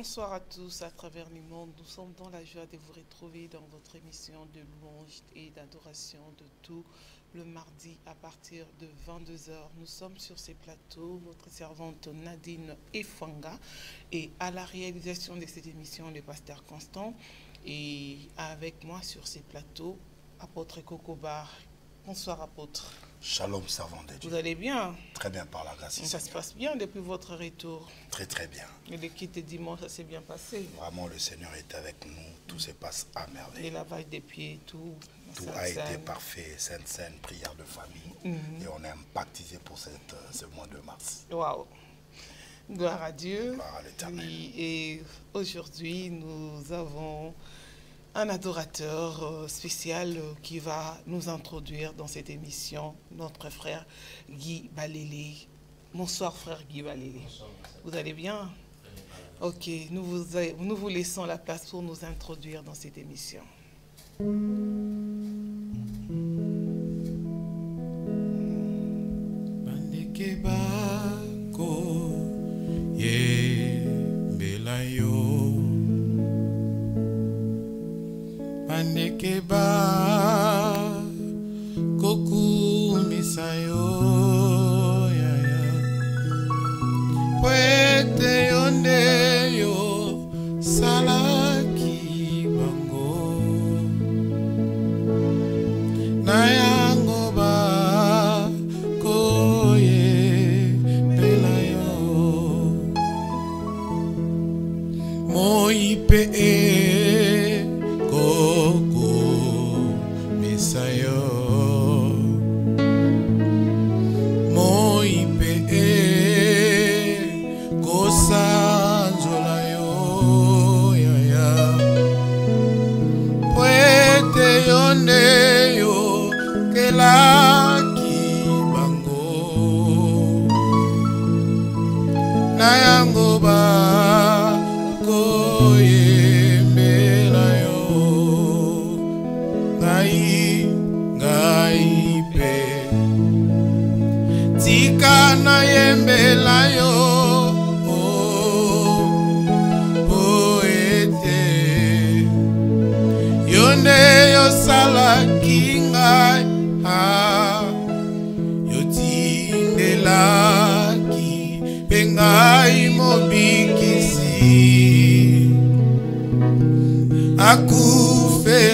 Bonsoir à tous à travers le monde. Nous sommes dans la joie de vous retrouver dans votre émission de louange et d'adoration de tout le mardi à partir de 22 h. Nous sommes sur ces plateaux, votre servante Nadine Efanga, et à la réalisation de cette émission, le pasteur Constant, et avec moi sur ces plateaux, apôtre Kokobar. Bonsoir apôtre. Shalom, servant de Dieu. Vous allez bien? Très bien, par la grâce. Ça se passe bien depuis votre retour? Très, très bien. Et le kit de dimanche, ça s'est bien passé? Vraiment, le Seigneur est avec nous. Tout se passe à merveille. Les lavages des pieds, tout. Tout a été parfait. Sainte, prière de famille. Et on est baptisé pour ce mois de mars. Waouh! Gloire à Dieu. Gloire à l'Éternel. Et aujourd'hui, nous avons un adorateur spécial qui va nous introduire dans cette émission, notre frère Guy Balélé. Bonsoir frère Guy Balélé. Vous allez bien? Ok, nous vous laissons la place pour nous introduire dans cette émission. Andekeba koku misayo ya ya poete yonde yo salaki bango na yango ba koye pelayo moipe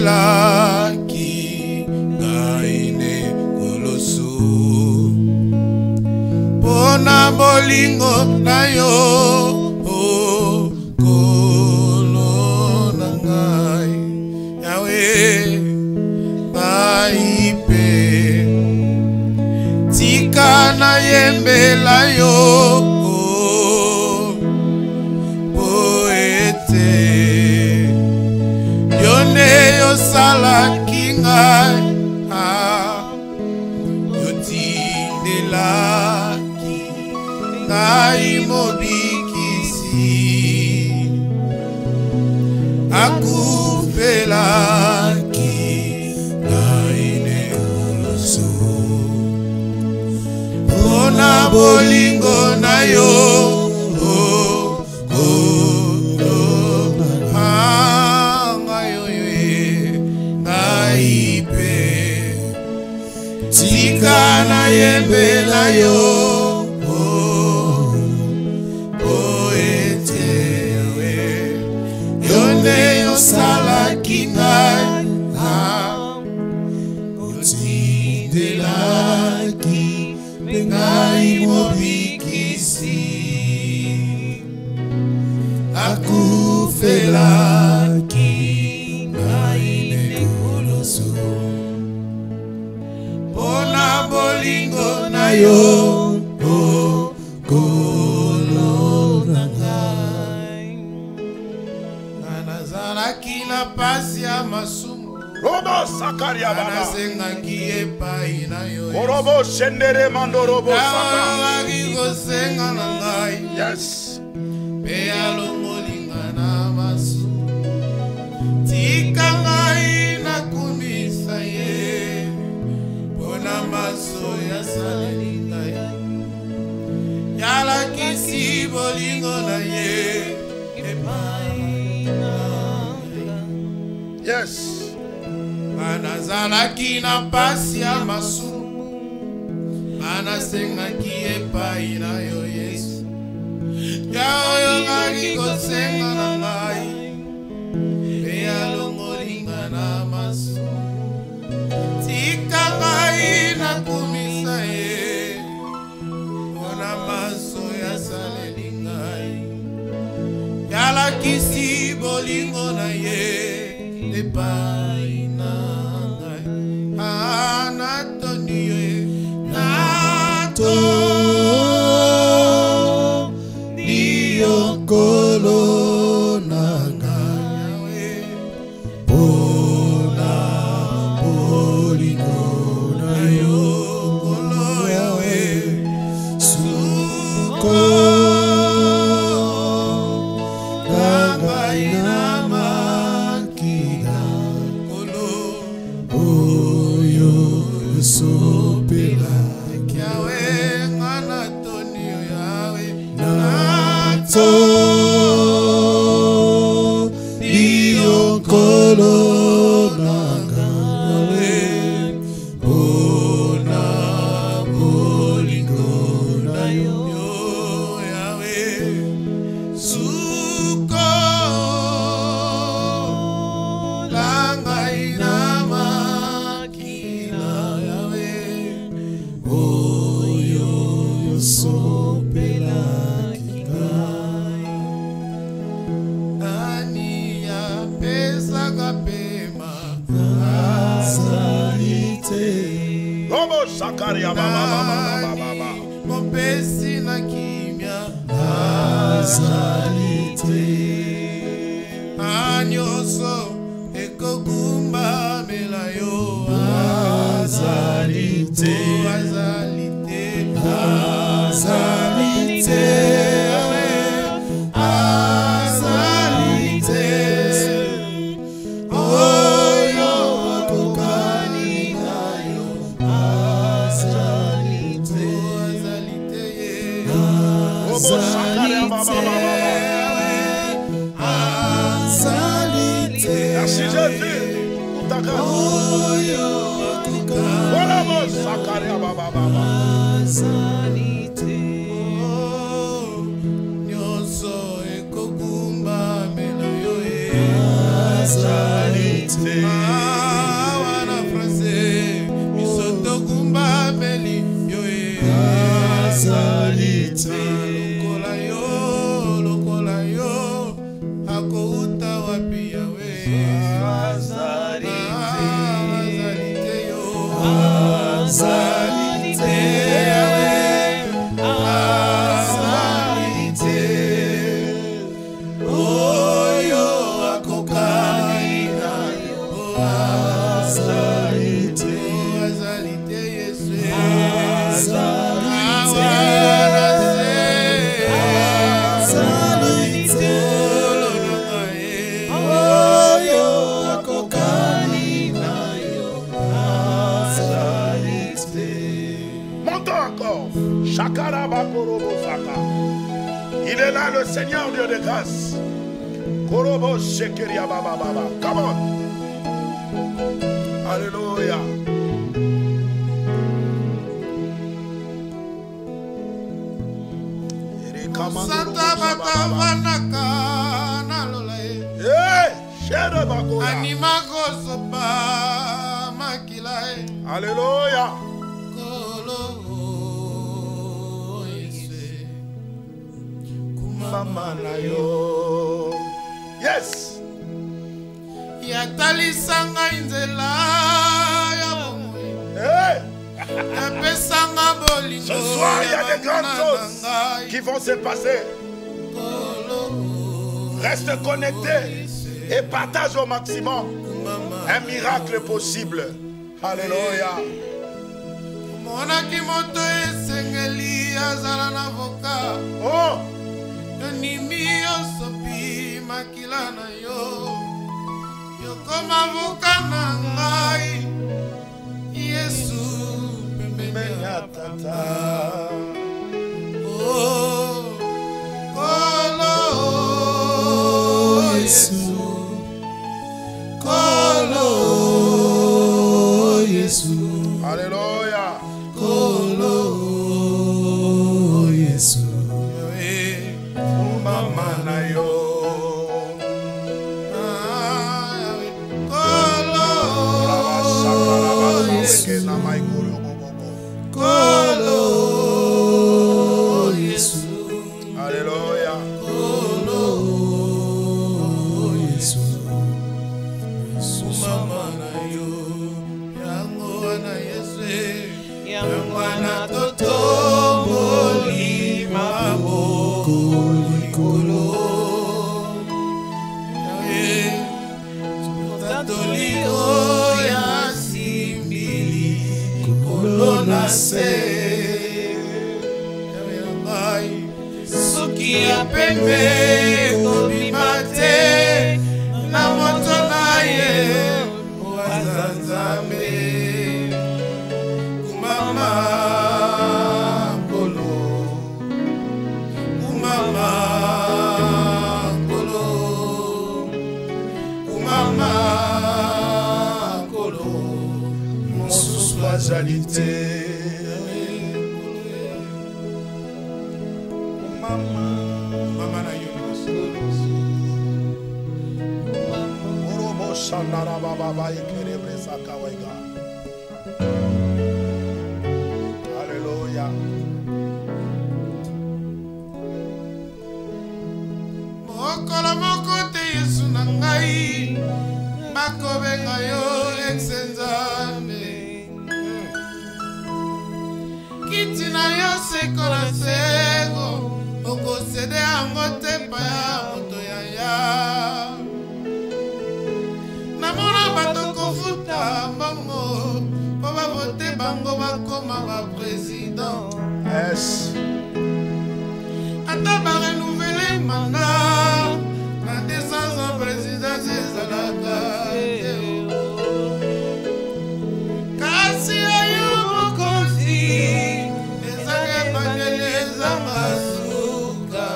akufelaki ngaine kolosu pona bolingo na yo kolo na ngai yawe naipe tika na yembela yo salaki ngai yotindelaki ngai mobikisi akufelaki ngai nekoloso mpona bolingo na yo na yembela yo poete yonde yosalaki ngai yotindelaki ngai mobikisi akufelaki ngai nekoloso pona bolingo na yo kolo na ngai nazalaki na pasi ya masumu robo sakaria baba nasengaki epai na yo korobo shendere mandorobo sakaki kosenga na ngai yes mpe alongolinga na masumu tika ngai nakumisa ye pona maso ya saleli ngai yalakisi bolingo na ye Yes. Anazalaki na pasi ya masumu, anasengaki epai na yo Yesu. Yaoyo ngaki kosenga na ngai, pe alongolinga na masumu. Tika ngai na kumisa ye, ona maso ya saleli ngai. Yalakisi bolingo na ye, epai na ngai. Anatoni ye, nato ni okolo na ngai. Bona bolingo na yo kolo yawe, suko sopela kiawe anatoni yawe nato diokolo nangale bona bolingo na yo yawe suko langai na sopela kikai. Ani ya pesa kapema azalite. Robo Sakaria baba. Mopesi na kimya azalite. Anyoso ekogumba melayo azalite. Azalite, azalite, oyo kokani nayo, azalite, azalite, azalite, merci Jésus pour ta grâce. oyo kokani azalite. Wana francais misoto kumba meli yo azalite. Lokola yo akouta wapi yawe azalite yo azalite yawe azalite oyo akokani azalite azalite Yesu azalite azalite oyo akokani nayo azalite. Montons encore. Shakara bakorobo saka. Il est là le Seigneur Dieu de grâce. Korobo shekeria baba. Come on. Alléluia. Santa batavanaka nalolae. Hey, chere bakoya. Anima kosopa makilae. Alléluia. Kolo Yesu. Kumama na yo. Yes. Yatalisanga inzela ya bomoi. Hey. Yapesanga bolingo. Ce soir, il y a des grandes choses qui vont se passer. Reste connecté et partage au maximum. Un miracle possible. Alléluia. Monaki moto esengeli azala na voka. Oh. Nimi yosopi makila na yo. Yokoma voka na ngai. Yesu pembeni ya tata. Oh, kolo Suki ya pembe kobima te na moto na ye waza Nzambe. Kumama kolo, kumama kolo, kumama kolo, mosusu azali te. Mama na yo Orobo Shandara Baba Ekerebre Sakawega. Hallelujah. Mokolo moko te Yesu na ngai bakobenga yo ex-Nzambe. Kiti na yo seko na seko okosede yango te pa ya moto yaya. Namona bato kofuta mbongo po bavote bango bakoma ba président. Yes. Ata ba renouveler mandat na 200 ans président ezalaka. Kasi ayo mokonzi ezaka ebangeleza masuka.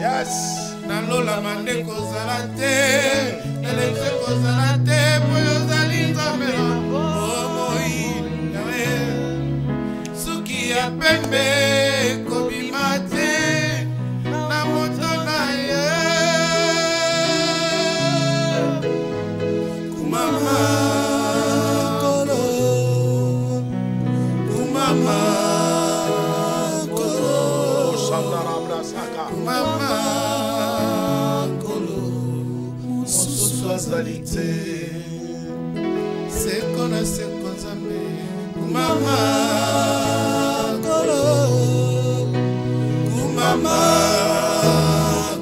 Yes. Nalola mande kozala te, eletse kozala te, po yozali Nzambe na bomoi. Suki ya pembe kobima te na moto na ye. Kumama kolo, kumama kolo, Shandara Brasaka, kumama kolo, mosusu azali te. Seko na seko Nzambe. Kumama kolo, kumama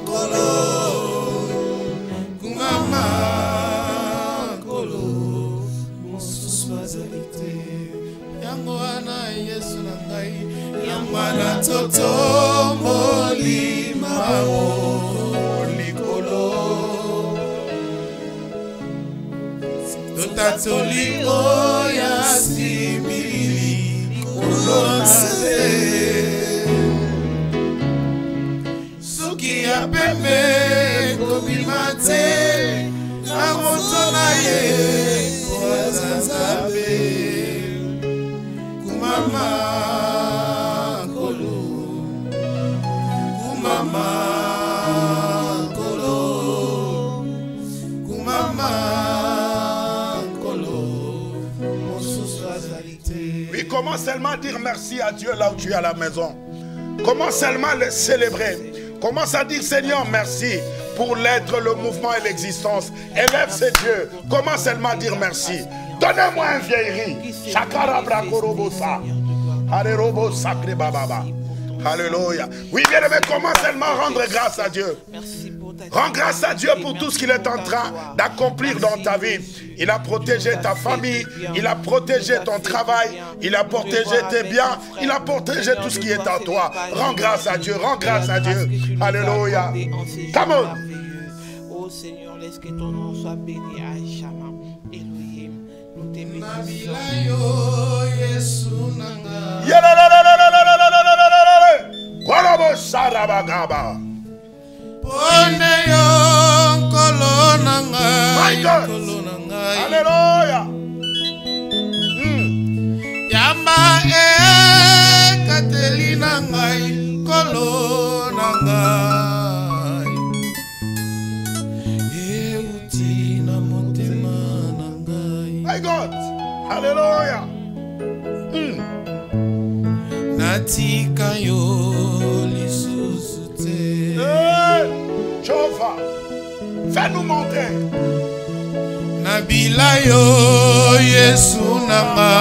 kolo, kumama kolo, mosusu azali te. Yango wana Yesu na ngai, yango wana toto molima o likolo. Totatoli oya simili kulonse. Suki ya pembe kobima te na moto na ye waza Nzambe. Kumama kolo, kumama kolo, kumama. Oui, commence seulement à dire merci à Dieu là où tu es à la maison. Commence seulement à le célébrer. Commence à dire Seigneur merci pour l'être, le mouvement et l'existence. Élève ces dieux. Commence seulement à dire merci. Donnez-moi un vieillerie. Shakara brakorobosa. Harerobo sacré bababa. Alléluia. Oui, bien aimé, commence seulement à rendre grâce à Dieu. Rends grâce à Dieu pour tout ce qu'il est en train d'accomplir dans ta vie. Il a protégé ta famille, il a protégé ton travail, il a protégé tes biens, il a protégé tout ce qui est en toi. Rends grâce à Dieu, rends grâce à Dieu. Alléluia. Come on. Oh Seigneur, laisse que ton nom soit béni à jamais. Elohim, nous t'aimons. Pone yo nkolo na ngai, nkolo na ngai. Alléluia. Yamba kateli na ngai, nkolo na ngai. Euti na motema na ngai. My God. Alléluia. Natika yo lisusu te. Jehova, fais-nous monter. Nabila yo Yesu nanga.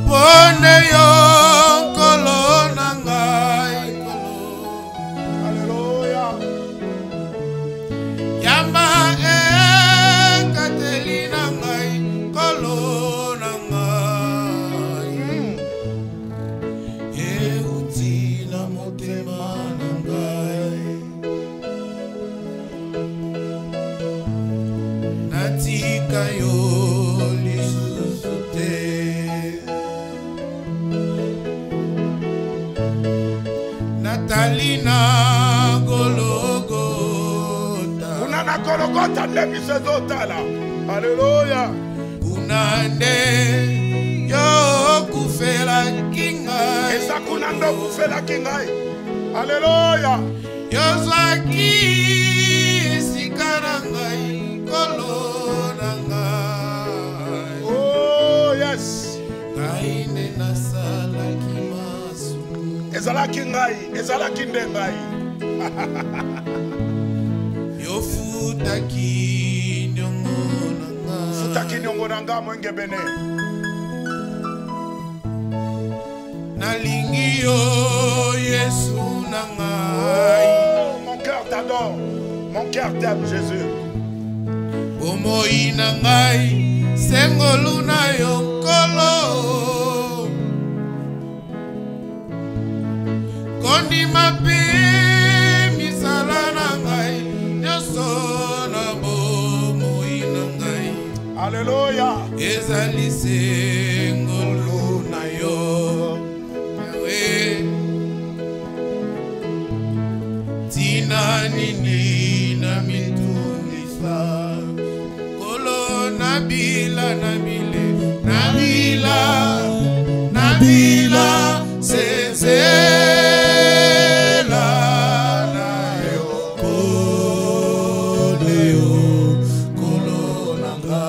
Pone yo nkolo nanga. Alléluia. Yamba kateli nanga, nkolo nanga. ezali na Golgotha. Kuna na Golgotha nde biso ezotala. Alléluia. Kuna nde yo kufelaki ngai. Eza kuna ndo kufelaki ngai. Alléluia. Yozwaki esika na ngai kolo na ngai. Oh yes. Ngai nde nasalaki masumu. Ezalaki ngai, ezalaki nde ngai. Yofutaki nyongo na ngai. Futaki nyongo na ngai mwenge bene. Nalingi yo Yesu na ngai. Oh, mon cœur t'adore. Mon cœur t'aime Jésus. Bomoi na ngai sengolu na yo nkolo. Kondima pe misala na ngai nyonso na bomoi na ngai. Alléluia. Ezali sengolu na yo. Tina nini na mitungisa kolo nabila nabile nabila nabila sezela na yo koleo kolo nanga.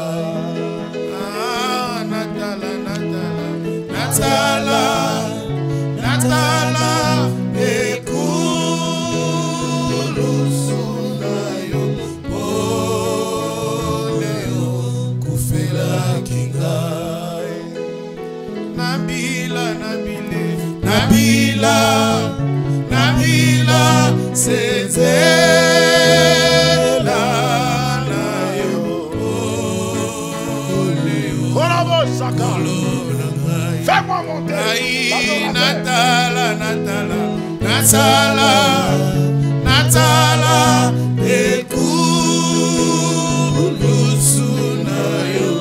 Natala natala natala natala Nabila, Nabila, sezela na yo. Fais-moi monter. Natala, Natala, Natala, Natala, ekulusu na yo.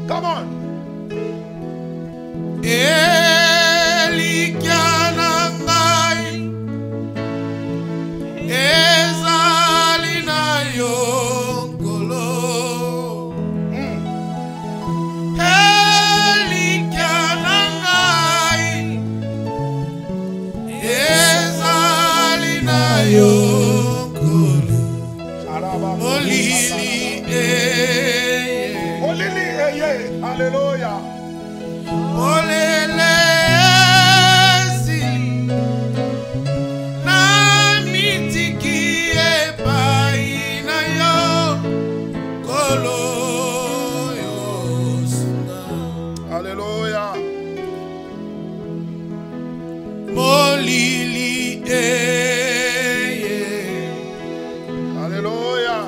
Come on. Alléluia. Olelezi na mitiki epai na yo kolo yo sunga. Alléluia. Molili Alléluia.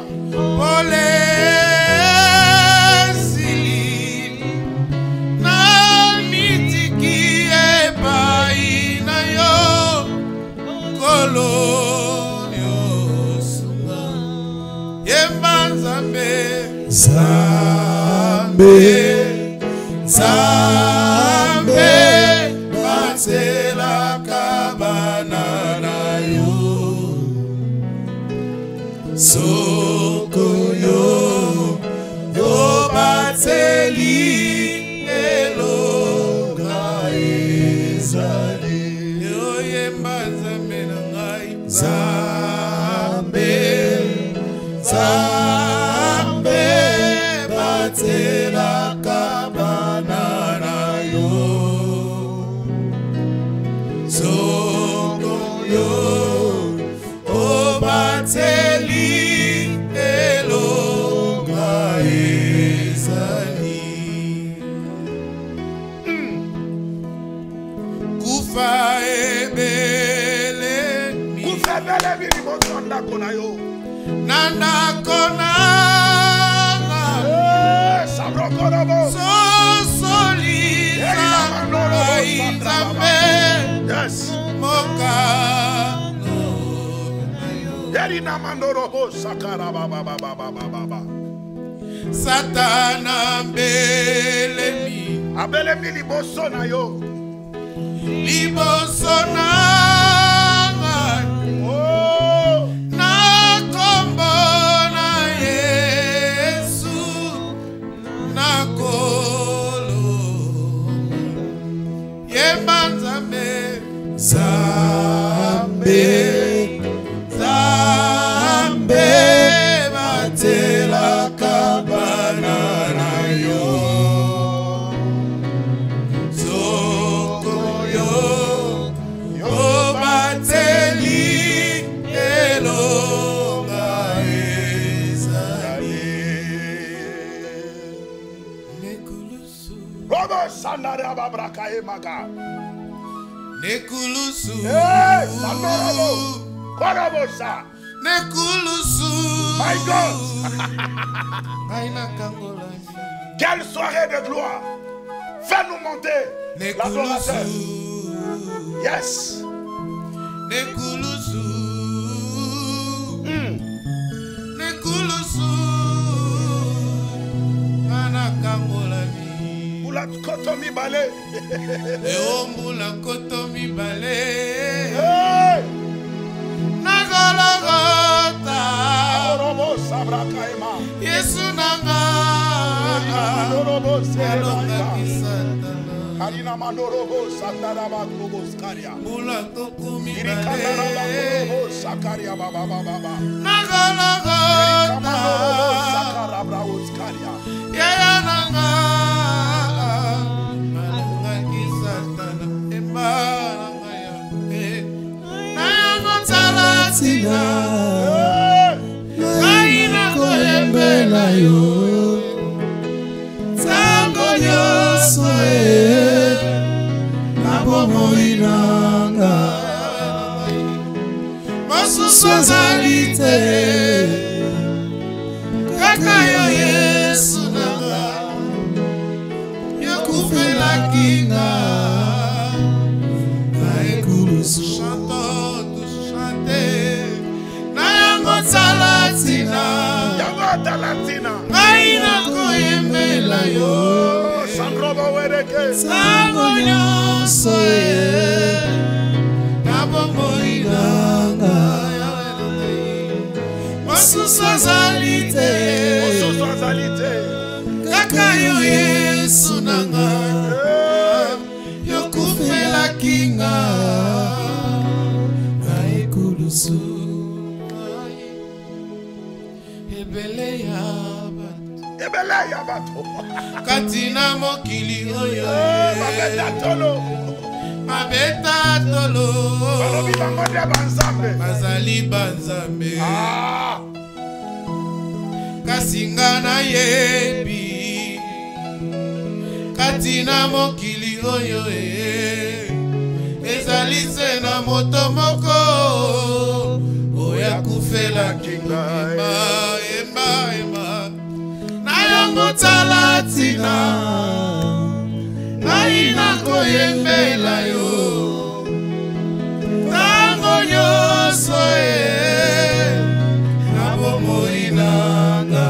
Zambe, Zambe, batela kabana na yo. Soko yo, yo bateli elonga ezali. Yo yemba Zambe na ngai. Zambe, Zambe, batela kabana na yo. Soko yo. kufa ebele kufa ebele liboso ndako na yo na ndako na sabrokorobo sosolisa nzambe mokano yerina mandorobo sakara baba Satana belemi abelemi liboso na yo liboso na na kombo na Yesu na kolo yemba nzambe Zambe batela kabana na yo zoko yo bateli elonga ezali nekulusu robo sandara babraka emaga nekulusu sandorobo korobosa nekulusu my God. Quelle soirée de gloire. Fais-nous monter l'adorateur. Yes. Nekulusu nekulusu anakangolami Oula kotomi balé. eombula kotomi balé Hey. Nagalagota Orobo sabraka ema. Yesu nanga Orobo sereka. Kisatana Karina mandorobo satara bakrobo skaria. Bula kokumi Irikandara balé bakrobo sakaria baba baba. Nagalagota Mandorobo sakara bravo skaria. Yaya nanga Malunga kisatana Embaranga ya Nayango talatina Kaina koyembela yo Sango nyoso Nabomo inanga Masusu azalite Kaka yo Yesu nanga Yokufela kinga Naekulusu chantons tous chanter Nayango talatina Yango talatina. Kaina koyembela yo Sandrobo wereke. Sango nyonso Nabombo inanga Masusu azalite Osusu azalite. Kaka yo Yesu nanga Yokufela kinga Naekulusu Ebele ya bato Ebele ya bato. Katina mokili oyo Babeta tolo. Mabeta tolo Balobi bango de banzambe. Bazali banzambe Ah. Kasinga na yebi Katina mokili oyo Ezali se na moto moko Oya kufela kinga Emba Nayango talatina Naina koyembela yo Tango nyoso Nabomo inanga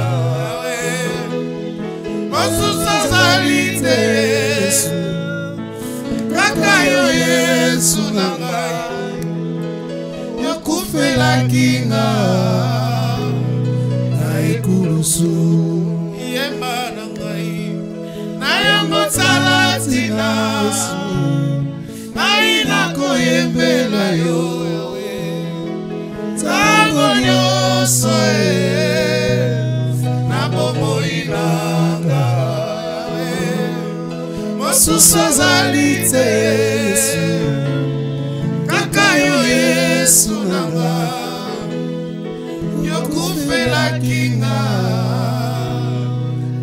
Masusu azalite Kaka yo Yesu nanga Yokufela kinga Naekulusu Yemba nangai Nayango talatina Naina koyembela yo Tango nyoso Nabomo inanga Masusu azalite Kaka yo Yesu nanga Yokufela kinga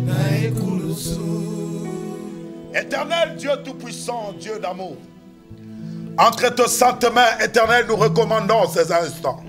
Naekulusu Éternel Dieu Tout-Puissant, Dieu d'amour, Entre tes saintes mains éternelles, nous recommandons ces instants.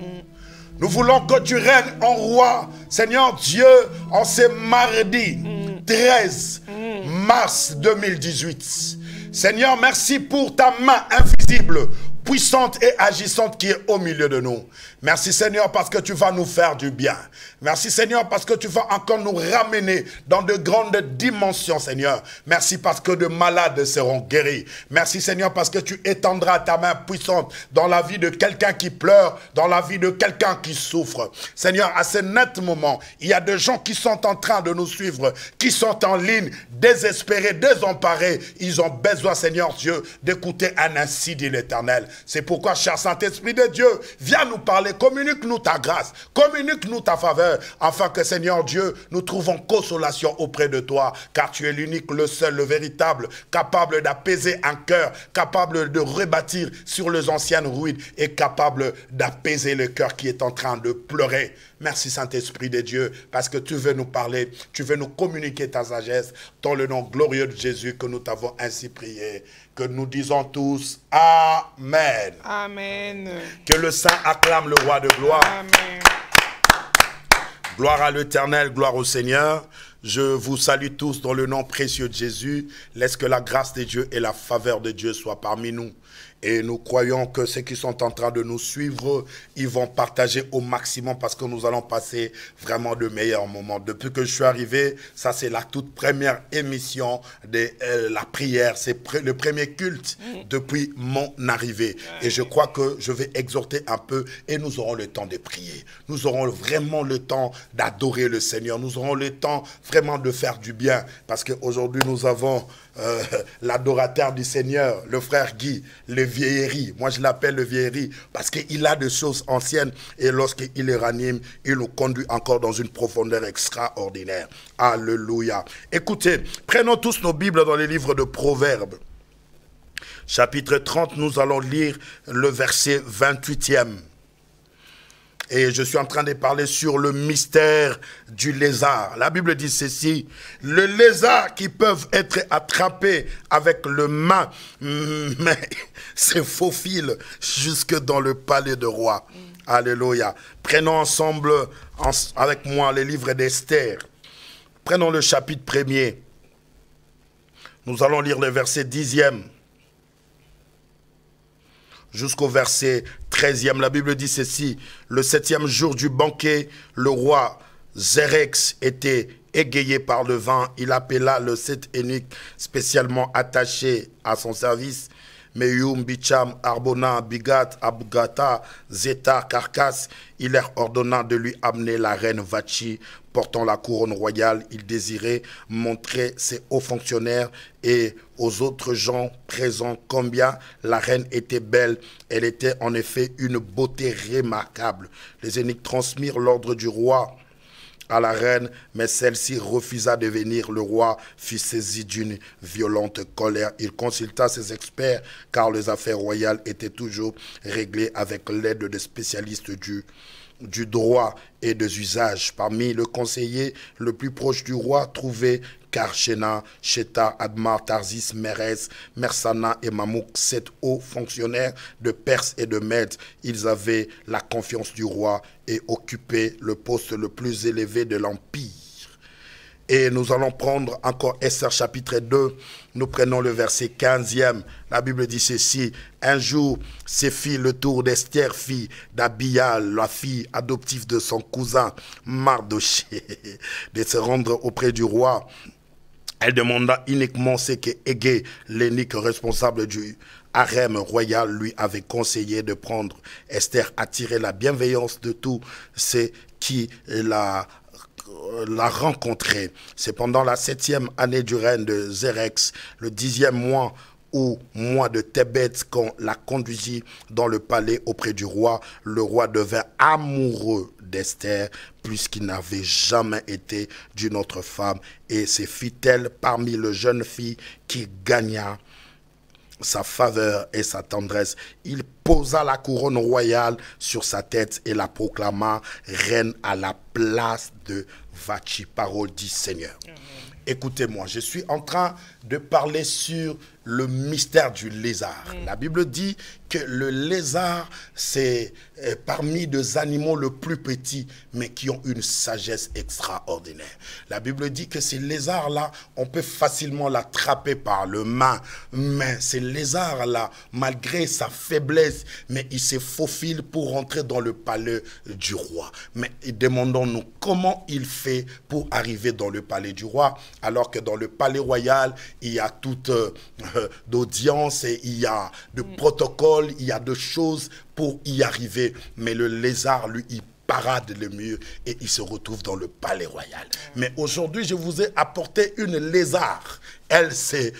Nous voulons que tu règnes en roi, Seigneur Dieu, en ce mardi 13 mars 2018. Seigneur, merci pour ta main invisible, puissante et agissante qui est au milieu de nous. Merci Seigneur parce que tu vas nous faire du bien. Merci Seigneur parce que tu vas encore nous ramener dans de grandes dimensions Seigneur. Merci parce que de malades seront guéris. Merci Seigneur parce que tu étendras ta main puissante dans la vie de quelqu'un qui pleure, dans la vie de quelqu'un qui souffre. Seigneur, à ce net moment, il y a des gens qui sont en train de nous suivre, qui sont en ligne, désespérés, désemparés. Ils ont besoin Seigneur Dieu d'écouter un ainsi dit l'Éternel. C'est pourquoi, cher Saint-Esprit de Dieu, viens nous parler, communique-nous ta grâce, communique-nous ta faveur, afin que, Seigneur Dieu, nous trouvons consolation auprès de toi, car tu es l'unique, le seul, le véritable, capable d'apaiser un cœur, capable de rebâtir sur les anciennes ruines et capable d'apaiser le cœur qui est en train de pleurer. Merci Saint-Esprit de Dieu, parce que tu veux nous parler, tu veux nous communiquer ta sagesse, dans le nom glorieux de Jésus que nous t'avons ainsi prié, que nous disons tous Amen. Amen. Que le Saint acclame le roi de gloire. Amen. Gloire à l'Éternel, gloire au Seigneur. Je vous salue tous dans le nom précieux de Jésus. Laisse que la grâce de Dieu et la faveur de Dieu soient parmi nous. Et nous croyons que ceux qui sont en train de nous suivre, ils vont partager au maximum parce que nous allons passer vraiment de meilleurs moments. Depuis que je suis arrivé, ça c'est la toute première émission de la prière. C'est le premier culte depuis mon arrivée. Et je crois que je vais exhorter un peu et nous aurons le temps de prier. Nous aurons vraiment le temps d'adorer le Seigneur. Nous aurons le temps vraiment de faire du bien. Parce qu'aujourd'hui nous avons l'adorateur du Seigneur, le frère Guy, le vieillerie. Moi, je l'appelle le vieillerie parce qu'il a des choses anciennes et lorsqu'il les ranime, il nous conduit encore dans une profondeur extraordinaire. Alléluia. Écoutez, prenons tous nos Bibles dans les livres de Proverbes. Chapitre 30, nous allons lire le verset 28e. Et je suis en train de parler sur le mystère du lézard. La Bible dit ceci: le lézard qui peuvent être attrapés avec le main, mais se faufile jusque dans le palais de roi. Alléluia. Prenons ensemble avec moi les livres d'Esther. Prenons le chapitre 1er. Nous allons lire le verset 10e. Jusqu'au verset 13e, la Bible dit ceci: le 7e jour du banquet, le roi Xérex était égayé par le vin. Il appela le 7 eunuques spécialement attachés à son service, Meyum, Bicham, Arbona, Bigat, Abgata, Zeta, Carcasse. Il leur ordonna de lui amener la reine Vachi, portant la couronne royale. Il désirait montrer ses hauts fonctionnaires et aux autres gens présents combien la reine était belle. Elle était en effet une beauté remarquable. Les eunuques transmirent l'ordre du roi à la reine, mais celle-ci refusa de venir. Le roi fut saisi d'une violente colère. Il consulta ses experts, car les affaires royales étaient toujours réglées avec l'aide des spécialistes du droit et des usages. Parmi le conseiller le plus proche du roi trouvait Karshena, Sheta, Admar, Tarzis, Mérès, Mersana et Mamouk, 7 hauts fonctionnaires de Perse et de Mède. Ils avaient la confiance du roi et occupaient le poste le plus élevé de l'Empire. Et nous allons prendre encore Esther chapitre 2. Nous prenons le verset 15e. La Bible dit ceci: un jour, se fit le tour d'Esther, fille d'Abial, la fille adoptive de son cousin Mardoché, de se rendre auprès du roi. Elle demanda uniquement ce que Égée, l'eunuque responsable du harem royal, lui avait conseillé de prendre. Esther attirait la bienveillance de tous ceux qui la rencontrer. C'est pendant la 7e année du règne de Xérex, le 10e mois ou mois de Tébet, qu'on la conduisit dans le palais auprès du roi. Le roi devint amoureux d'Esther, puisqu'il n'avait jamais été d'une autre femme, et se fit-elle parmi les jeunes filles qui gagna sa faveur et sa tendresse. Il posa la couronne royale sur sa tête et la proclama reine à la place de Vachi. Parole du Seigneur. Écoutez-moi, je suis en train de parler sur le mystère du lézard. La Bible dit que le lézard, c'est parmi les animaux le plus petits, mais qui ont une sagesse extraordinaire. La Bible dit que ces lézards-là, on peut facilement l'attraper par le main, mais ces lézards-là, malgré sa faiblesse, mais il se faufile pour rentrer dans le palais du roi. Mais demandons-nous comment il fait pour arriver dans le palais du roi, alors que dans le palais royal, il y a toute d'audience et il y a de protocoles, il y a de choses pour y arriver. Mais le lézard, lui, il parade le mur et il se retrouve dans le palais royal. Mais aujourd'hui, je vous ai apporté une lézard. Elle, c'est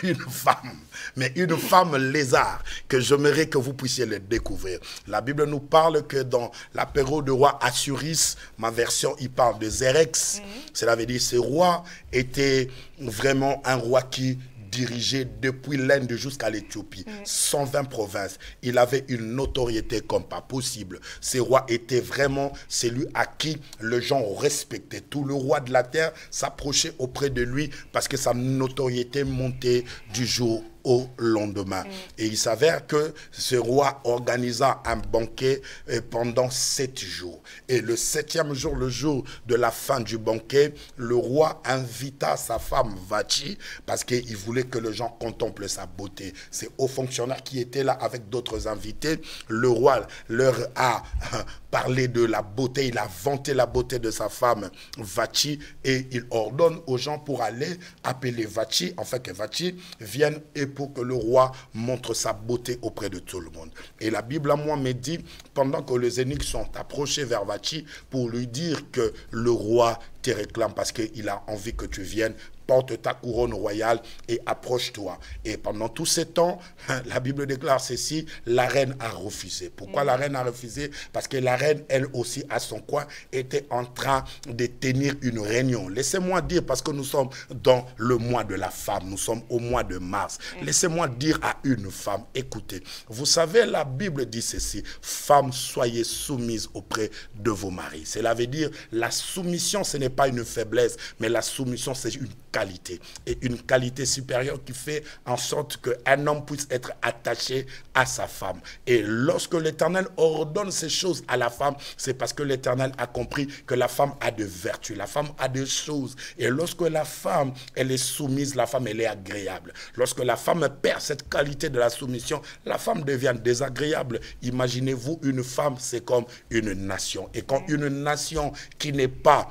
une femme, mais une femme lézard que j'aimerais que vous puissiez le découvrir. La Bible nous parle que dans la période du roi Assuris, ma version, il parle de Xérex. Cela veut dire que ce roi était vraiment un roi qui dirigeait depuis l'Inde jusqu'à l'Éthiopie, 120 provinces. Il avait une notoriété comme pas possible. Ce roi était vraiment celui à qui les gens respectaient. Tout le roi de la terre s'approchait auprès de lui parce que sa notoriété montait du jour au lendemain. Et il s'avère que ce roi organisa un banquet pendant 7 jours. Et le 7e jour, le jour de la fin du banquet, le roi invita sa femme Vati parce qu'il voulait que les gens contemplent sa beauté. Ces hauts fonctionnaires qui étaient là avec d'autres invités, le roi leur a parlé de la beauté, il a vanté la beauté de sa femme Vati et il ordonne aux gens pour aller appeler Vati, afin que Vati vienne et pour que le roi montre sa beauté auprès de tout le monde. Et la Bible à moi me dit, pendant que les eunuques sont approchés vers Vati pour lui dire que le roi te réclame parce qu'il a envie que tu viennes, porte ta couronne royale et approche-toi. Et pendant tout ce temps, la Bible déclare ceci, la reine a refusé. Pourquoi la reine a refusé? Parce que la reine, elle aussi, à son coin, était en train de tenir une réunion. Laissez-moi dire, parce que nous sommes dans le mois de la femme, nous sommes au mois de mars. Laissez-moi dire à une femme, écoutez, vous savez, la Bible dit ceci, femmes, soyez soumises auprès de vos maris. Cela veut dire, la soumission, ce n'est pas une faiblesse, mais la soumission, c'est une qualité. Et une qualité supérieure qui fait en sorte qu'un homme puisse être attaché à sa femme. Et lorsque l'Éternel ordonne ces choses à la femme, c'est parce que l'Éternel a compris que la femme a de vertus, la femme a des choses. Et lorsque la femme, elle est soumise, la femme, elle est agréable. Lorsque la femme perd cette qualité de la soumission, la femme devient désagréable. Imaginez-vous, une femme, c'est comme une nation. Et quand une nation qui n'est pas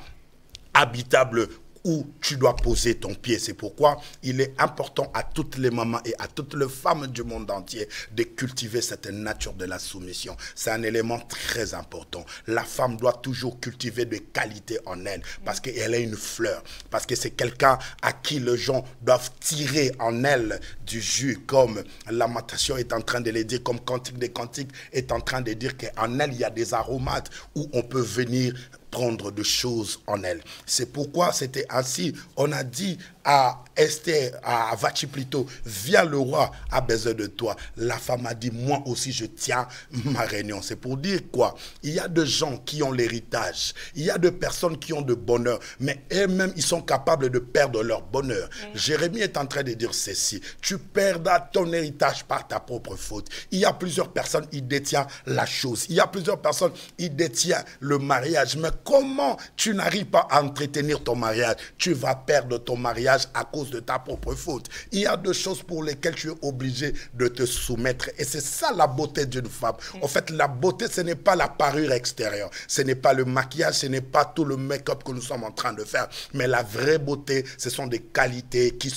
habitable, où tu dois poser ton pied. C'est pourquoi il est important à toutes les mamans et à toutes les femmes du monde entier de cultiver cette nature de la soumission. C'est un élément très important. La femme doit toujours cultiver des qualités en elle parce qu'elle est une fleur, parce que c'est quelqu'un à qui les gens doivent tirer en elle du jus, comme Lamentation est en train de le dire, comme Cantique des Cantiques est en train de dire qu'en elle, il y a des aromates où on peut venir prendre de choses en elle. C'est pourquoi c'était ainsi. On a dit à Esther, à Vati plutôt, viens, le roi a besoin de toi. La femme a dit, moi aussi je tiens ma réunion. C'est pour dire quoi? Il y a des gens qui ont l'héritage. Il y a des personnes qui ont de bonheur, mais eux-mêmes, ils sont capables de perdre leur bonheur. Jérémie est en train de dire ceci. Tu perdras ton héritage par ta propre faute. Il y a plusieurs personnes, ils détiennent la chose. Il y a plusieurs personnes, ils détiennent le mariage. Mais comment tu n'arrives pas à entretenir ton mariage? Tu vas perdre ton mariage à cause de ta propre faute. Il y a deux choses pour lesquelles tu es obligé de te soumettre. Et c'est ça la beauté d'une femme. En fait, la beauté, ce n'est pas la parure extérieure. Ce n'est pas le maquillage, ce n'est pas tout le make-up que nous sommes en train de faire. Mais la vraie beauté, ce sont des qualités qui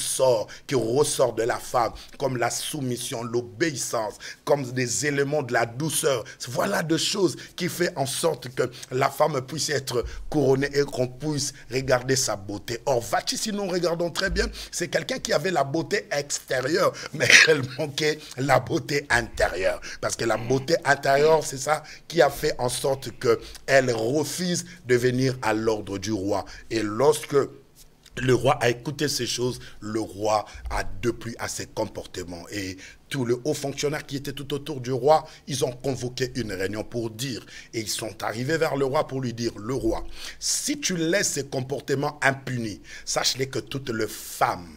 ressortent de la femme, comme la soumission, l'obéissance, comme des éléments de la douceur. Voilà des choses qui font en sorte que la femme puisse être couronnée et qu'on puisse regarder sa beauté. Or, Vati, si nous regardons très bien, c'est quelqu'un qui avait la beauté extérieure, mais elle manquait la beauté intérieure. Parce que la beauté intérieure, c'est ça qui a fait en sorte qu'elle refuse de venir à l'ordre du roi. Et lorsque le roi a écouté ces choses, le roi a déplu à ses comportements. Et tous les hauts fonctionnaires qui étaient tout autour du roi, ils ont convoqué une réunion pour dire, et ils sont arrivés vers le roi pour lui dire, le roi, si tu laisses ces comportements impunis, sache-les que toutes les femmes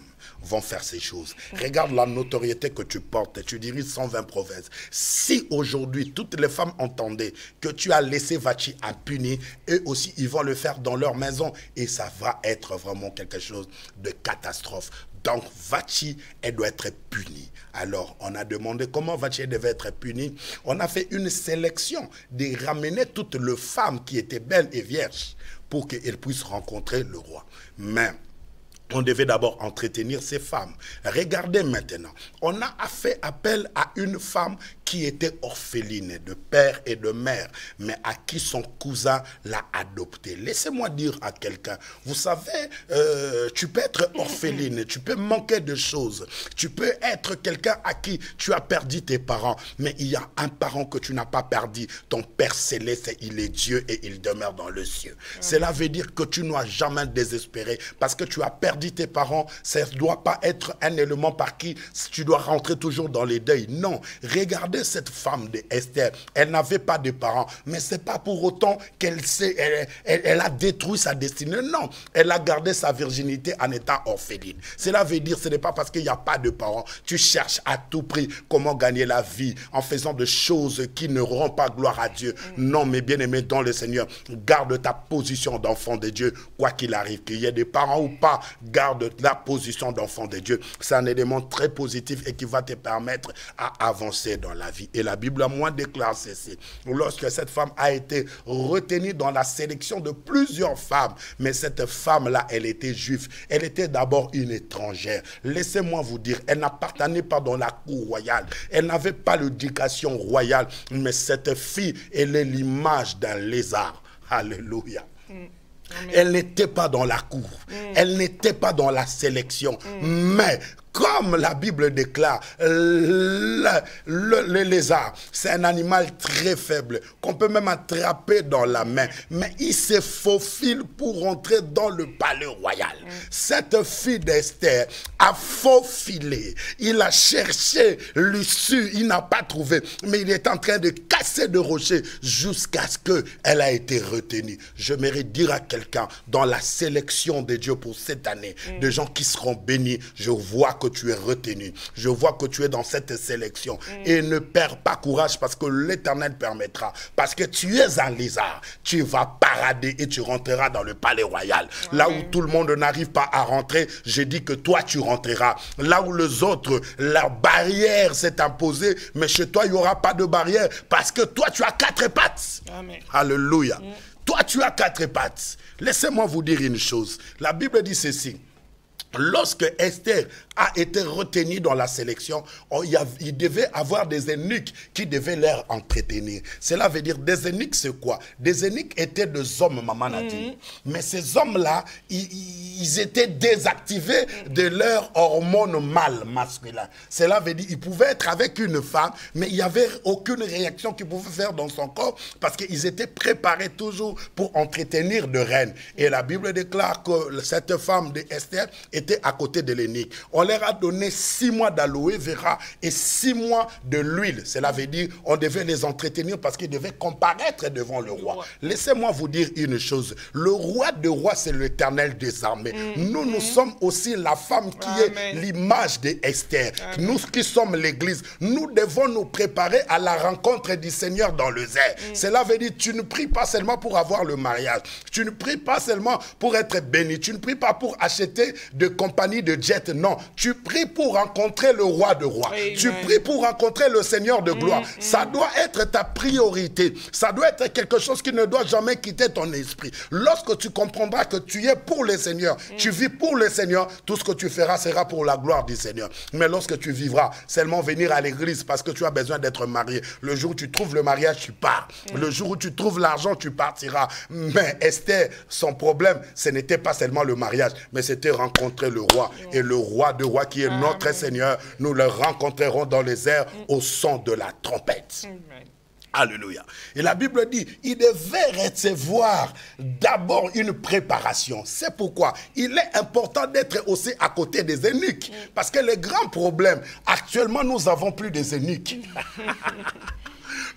vont faire ces choses. Regarde la notoriété que tu portes. Tu diriges 120 provinces. Si aujourd'hui, toutes les femmes entendaient que tu as laissé Vachi à punir, eux aussi, ils vont le faire dans leur maison. Et ça va être vraiment quelque chose de catastrophe. Donc, Vachi, elle doit être punie. Alors, on a demandé comment Vachi devait être punie. On a fait une sélection de ramener toutes les femmes qui étaient belles et vierges pour qu'elles puissent rencontrer le roi. Mais on devait d'abord entretenir ces femmes. Regardez maintenant, on a fait appel à une femme qui était orpheline de père et de mère, mais à qui son cousin l'a adoptée. Laissez-moi dire à quelqu'un, vous savez, tu peux être orpheline, tu peux manquer de choses, tu peux être quelqu'un à qui tu as perdu tes parents, mais il y a un parent que tu n'as pas perdu, ton Père Céleste, il est Dieu et il demeure dans le ciel. Cela veut dire que tu n'as jamais désespéré, parce que tu as perdu tes parents, ça ne doit pas être un élément par qui tu dois rentrer toujours dans les deuils. Non, regardez cette femme de Esther, elle n'avait pas de parents, mais ce n'est pas pour autant qu'elle elle a détruit sa destinée. Non, elle a gardé sa virginité en étant orpheline. Cela veut dire, ce n'est pas parce qu'il n'y a pas de parents, tu cherches à tout prix comment gagner la vie en faisant des choses qui ne rendent pas gloire à Dieu. Non, mes bien-aimés dans le Seigneur, garde ta position d'enfant de Dieu, quoi qu'il arrive, qu'il y ait des parents ou pas, garde la position d'enfant de Dieu. C'est un élément très positif et qui va te permettre à avancer dans la vie. Et la Bible à moi déclare ceci. Lorsque cette femme a été retenue dans la sélection de plusieurs femmes, mais cette femme-là, elle était juive. Elle était d'abord une étrangère. Laissez-moi vous dire, elle n'appartenait pas dans la cour royale. Elle n'avait pas l'éducation royale, mais cette fille, elle est l'image d'un lézard. Alléluia. Elle n'était pas dans la cour. Elle n'était pas dans la sélection. Mais comme la Bible déclare, le lézard, c'est un animal très faible, qu'on peut même attraper dans la main. Mais il se faufile pour rentrer dans le palais royal. Cette fille d'Esther a faufilé. Il a cherché l'issue, il n'a pas trouvé. Mais il est en train de casser de rochers jusqu'à ce qu'elle a été retenue. Je mérite dire à quelqu'un, dans la sélection de Dieu pour cette année, de gens qui seront bénis, je vois que tu es retenu. Je vois que tu es dans cette sélection. Et ne perds pas courage parce que l'Éternel permettra. Parce que tu es un lézard. Tu vas parader et tu rentreras dans le palais royal. Là où tout le monde n'arrive pas à rentrer, je dis que toi tu rentreras. Là où les autres, la barrière s'est imposée, mais chez toi il n'y aura pas de barrière parce que toi tu as 4 pattes. Amen. Alléluia. Toi tu as 4 pattes. Laissez-moi vous dire une chose. La Bible dit ceci. Lorsque Esther a été retenue dans la sélection, il devait avoir des eunuques qui devaient leur entretenir. Cela veut dire, des eunuques c'est quoi? Des eunuques étaient des hommes, maman a dit. Mais ces hommes-là, ils étaient désactivés de leurs hormones mâles masculins. Cela veut dire, ils pouvaient être avec une femme, mais il n'y avait aucune réaction qu'ils pouvaient faire dans son corps parce qu'ils étaient préparés toujours pour entretenir de reines. Et la Bible déclare que cette femme d'Esther était à côté de l'eunuque. On leur a donné 6 mois d'aloe vera et 6 mois de l'huile. Cela veut dire on devait les entretenir parce qu'ils devaient comparaître devant le roi. Laissez-moi vous dire une chose. Le roi de rois, c'est l'Éternel des armées. Nous sommes aussi la femme qui est l'image d'Esther. Nous qui sommes l'église, nous devons nous préparer à la rencontre du Seigneur dans le désert. Cela veut dire tu ne pries pas seulement pour avoir le mariage. Tu ne pries pas seulement pour être béni. Tu ne pries pas pour acheter de compagnie de jet. Non, tu pries pour rencontrer le roi de rois. Amen. Tu pries pour rencontrer le Seigneur de gloire. Ça doit être ta priorité. Ça doit être quelque chose qui ne doit jamais quitter ton esprit. Lorsque tu comprendras que tu es pour le Seigneur, tu vis pour le Seigneur, tout ce que tu feras sera pour la gloire du Seigneur. Mais lorsque tu vivras seulement venir à l'église parce que tu as besoin d'être marié, le jour où tu trouves le mariage, tu pars. Le jour où tu trouves l'argent, tu partiras. Mais Esther, son problème, ce n'était pas seulement le mariage, mais c'était rencontrer le roi. Et le roi de rois qui est notre Seigneur, nous le rencontrerons dans les airs au son de la trompette. Alléluia. Et la Bible dit, il devait recevoir d'abord une préparation. C'est pourquoi il est important d'être aussi à côté des eunuques. Parce que le grand problème, actuellement, nous n'avons plus des eunuques.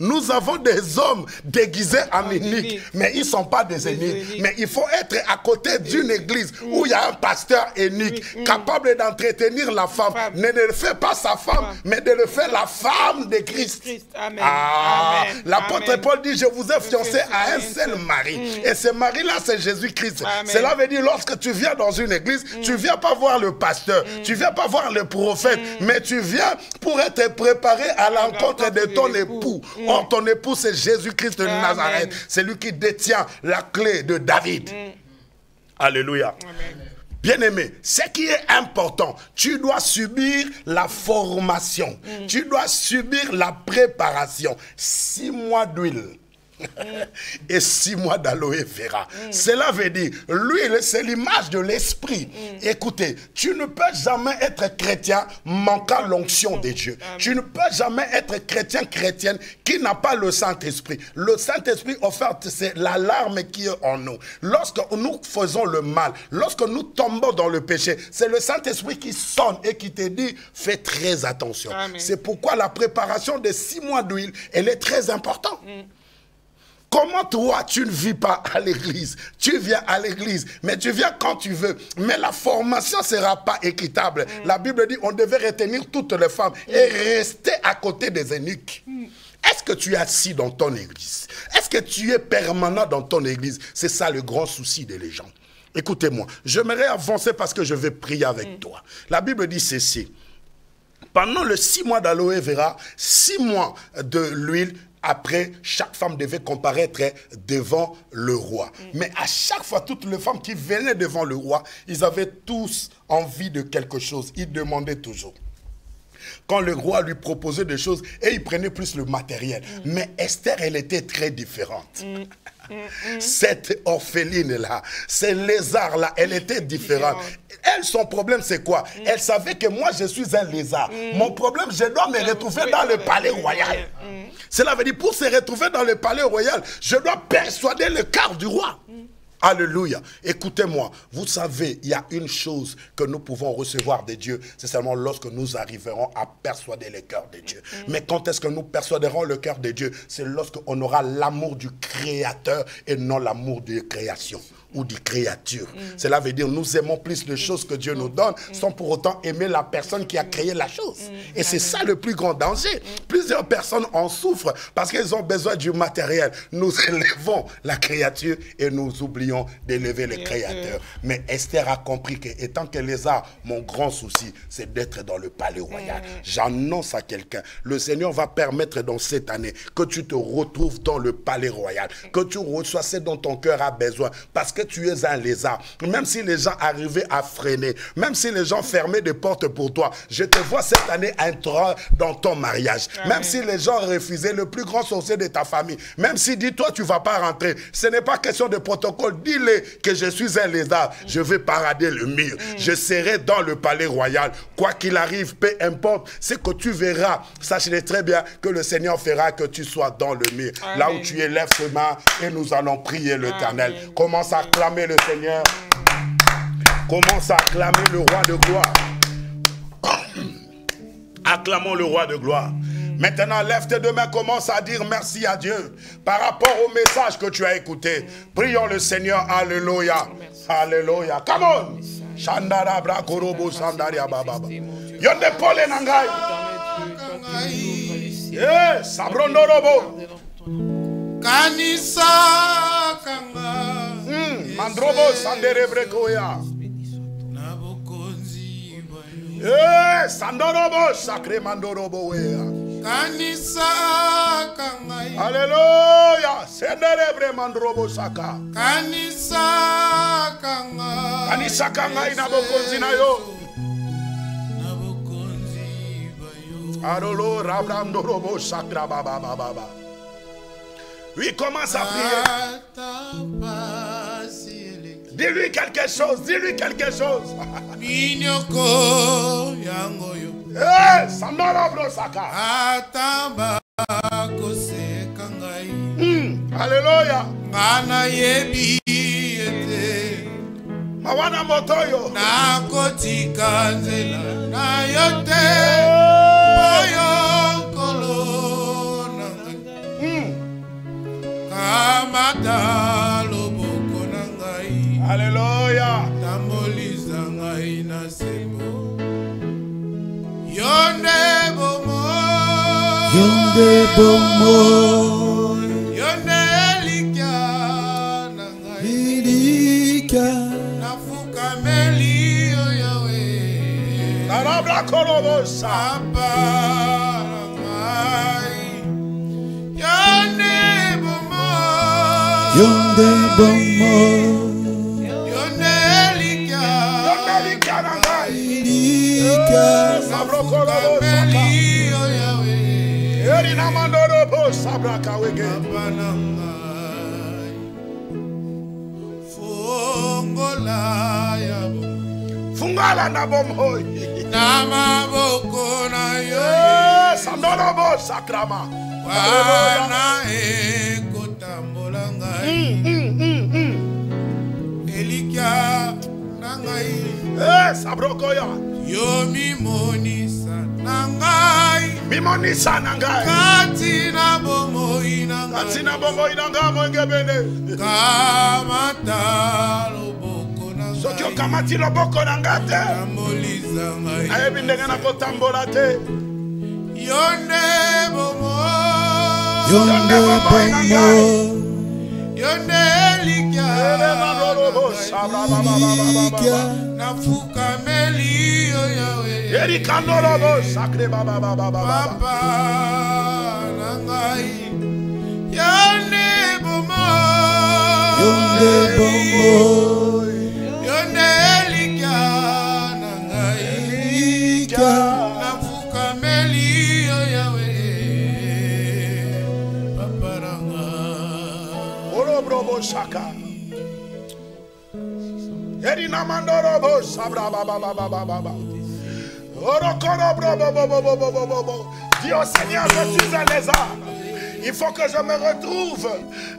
Nous avons des hommes déguisés en eunuques, mais ils ne sont pas des eunuques. Mais il faut être à côté d'une église où il y a un pasteur eunuque capable d'entretenir la femme. Ne le fait pas sa femme, mais de le faire la femme de Christ. Amen. L'apôtre Paul dit, je vous ai fiancé à un seul mari. Et ce mari-là, c'est Jésus-Christ. Cela veut dire, lorsque tu viens dans une église, tu ne viens pas voir le pasteur, tu ne viens pas voir le prophète, mais tu viens pour être préparé à l'encontre de ton époux. Or, ton époux, c'est Jésus-Christ de Nazareth. C'est lui qui détient la clé de David. Alléluia. Bien-aimé, ce qui est important, tu dois subir la formation. Tu dois subir la préparation. 6 mois d'huile. Et 6 mois d'aloe vera. Cela veut dire, l'huile, c'est l'image de l'esprit. Écoutez, tu ne peux jamais être chrétien manquant l'onction de Dieu. Tu ne peux jamais être chrétienne qui n'a pas le Saint-Esprit. Le Saint-Esprit offert, c'est l'alarme qui est en nous. Lorsque nous faisons le mal, lorsque nous tombons dans le péché, c'est le Saint-Esprit qui sonne et qui te dit, fais très attention. C'est pourquoi la préparation de 6 mois d'huile, elle est très importante. Comment toi, tu ne vis pas à l'église? Tu viens à l'église, mais tu viens quand tu veux. Mais la formation ne sera pas équitable. La Bible dit on devait retenir toutes les femmes et rester à côté des eunuques. Est-ce que tu es assis dans ton église? Est-ce que tu es permanent dans ton église? C'est ça le grand souci des gens. Écoutez-moi, j'aimerais avancer parce que je vais prier avec toi. La Bible dit ceci. Pendant les 6 mois d'aloe vera, 6 mois de l'huile, après, chaque femme devait comparaître devant le roi. Mais à chaque fois, toutes les femmes qui venaient devant le roi, ils avaient tous envie de quelque chose. Ils demandaient toujours. Quand le roi lui proposait des choses, et il prenait plus le matériel. Mais Esther, elle était très différente. Cette orpheline-là, ces lézards-là, elle était différente. Elle, son problème, c'est quoi? Elle savait que moi, je suis un lézard. Mon problème, je dois me retrouver dans le palais royal. Cela veut dire, pour se retrouver dans le palais royal, je dois persuader le cœur du roi. Alléluia. Écoutez-moi, vous savez, il y a une chose que nous pouvons recevoir de Dieu, c'est seulement lorsque nous arriverons à persuader le cœur de Dieu. Mais quand est-ce que nous persuaderons le cœur de Dieu? C'est lorsqu'on aura l'amour du Créateur et non l'amour de création ou de créature. Cela veut dire nous aimons plus les choses que Dieu nous donne sans pour autant aimer la personne qui a créé la chose. Et c'est ça le plus grand danger. Plusieurs personnes en souffrent parce qu'elles ont besoin du matériel. Nous élevons la créature et nous oublions d'élever le Créateur. Mais Esther a compris que, étant que les arts, mon grand souci, c'est d'être dans le palais royal. J'annonce à quelqu'un, le Seigneur va permettre dans cette année que tu te retrouves dans le palais royal, que tu reçois ce dont ton cœur a besoin, parce que tu es un lézard. Même si les gens arrivaient à freiner, même si les gens fermaient des portes pour toi, je te vois cette année entrer dans ton mariage. Même si les gens refusaient le plus grand sorcier de ta famille, même si dit toi tu ne vas pas rentrer, ce n'est pas question de protocole, dis-le que je suis un lézard, je vais parader le mur, je serai dans le palais royal, quoi qu'il arrive, peu importe, c'est que tu verras, sache-le très bien que le Seigneur fera que tu sois dans le mur. Là où tu es, lève tes mains et nous allons prier l'Éternel. Commence à acclamer le Seigneur. Commence à acclamer le roi de gloire. Acclamons le roi de gloire. Maintenant, lève tes deux mains, commence à dire merci à Dieu par rapport au message que tu as écouté. Prions le Seigneur. Alléluia. Alléluia. Come on. Shandara brakorobo sandaria baba. Yonde pole nangai. Eh, sabrondorobo. Kanisa kanga. Mandrobo sandere brekoya. Nabokonzi bayo. Eh, sandorobo sacré mandorobo wea. Kanisa kanga. Alléluia. Sendere bre mandrobo saka. Kanisa kanga. Kanisa kanga inabokonzi na yo. Nabokonzi bayo. Arolo rablandorobo sakra baba baba. Oui, commence à prier. Dis-lui quelque chose, dis-lui quelque chose. Minyoko yangoyo. Eh, Sandora Brosaka. Atamba kosekangai. Alléluia. Ngana yebi ete. Mawana motoyo. Nakotika nzela na yote. Oyo kolona. Yonde bomo Yonde elika nangai Elika Nafuka meli o yawe Narabla korobosa Papa nangai Yonde bomo Yonde bomo Yonde elika nangai Elika Nafuka meli o yawe Erina mandoro bo sabraka wege Fungola yabo Fungala na bomhoy Nama boko na yo Sandoro bo sakrama Wana eko tambolanga Elikia nangai sabroko ya Yomi monisa nangai Mimonisa nangai Katina bomoi nangai Katina bomoi nangai mongebene Kamata loboko nangai Sokyo kamati loboko nangai te Tambolisa ngai Ayebi ndenge na kotambola te Yonde bomoi Yonde bomoi Yonde elikia Nafuka meli o yawe Erikandorobo sakre baba Papa nangai Yonde bomo Yonde bomo Yonde elikia nangai Elikia Nafuka meli o yawe Papa nangai Orobrobo shaka Erina mandorobo sabra baba Dis au Seigneur, je suis un lézard. Il faut que je me retrouve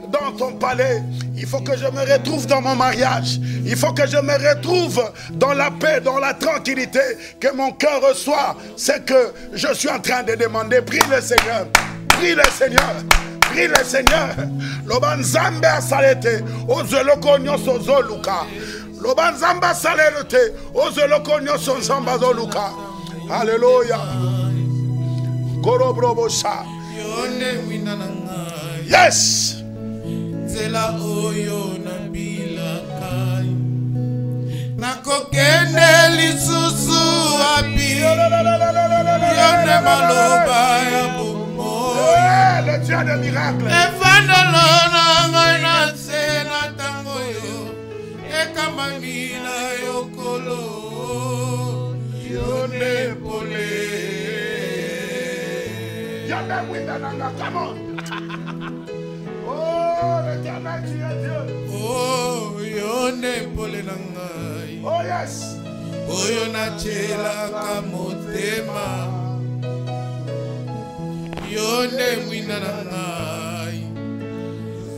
dans ton palais. Il faut que je me retrouve dans mon mariage. Il faut que je me retrouve dans la paix, dans la tranquillité que mon cœur reçoit. C'est que je suis en train de demander. Prie le Seigneur. Prie le Seigneur. Prie le Seigneur. Lobanzambe asalete. Ozeloko nyoso zoluka. Lobanzamba salete. Ozeloko nyoso zamba zoluka. Alléluia. Korobrobosa. Yes. Zela oyo na bilakai. Nakokende lisusu api. Yone maloba ya bomo. Le Dieu de miracle. Efandolo na ngai na sena tango yo. Ekamamila yokolo. Yone pole. Yone windananga, come on. Oh, l'Éternel, tu es Dieu. Oh, yone pole nangai. Oh, yes. Oyo na chela kamotema. Yone windanangai.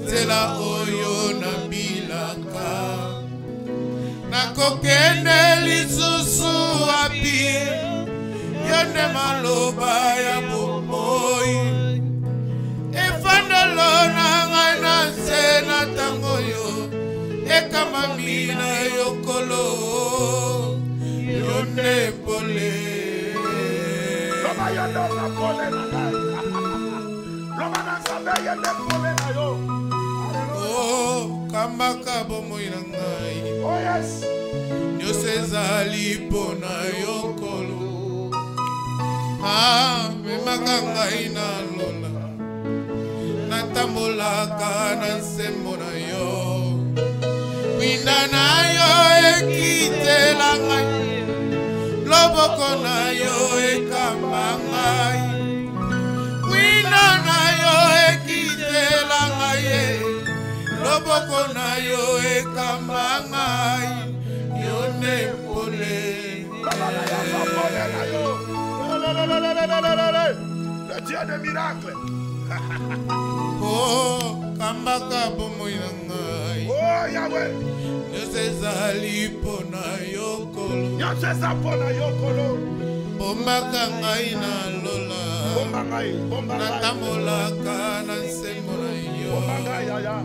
Zela oyo na bilaka. Nakokende lisusu api. Yone maloba ya bomoi. Efandolo na ngai na sena tango yo. Ekamamina yokolo. Yone pole. Loba yondo na pole na ngai. Loba na sabe yone pole na yo. Oh, kambaka bomoi na ngai. Oh yes. Nyose ezali pona yokolo. Ah, memaka ngai na lola. Natambolaka na nsembo na yo. Winda na yo ekitela ngai. Loboko na yo ekamba ngai. Winda na yo ekitela ngai. Loboko na yo ekamba ngai. Yone pole. Le Dieu de miracle. Oh, kambaka bomoi na ngai. Oh, Yahweh. Nyosezali pona yokolo. Nyoseza pona yokolo. Bombaka ngai na lola. Bomba ngai, bomba ngai. Natambolaka na nsembo na yo. Bomba ngai, yaya.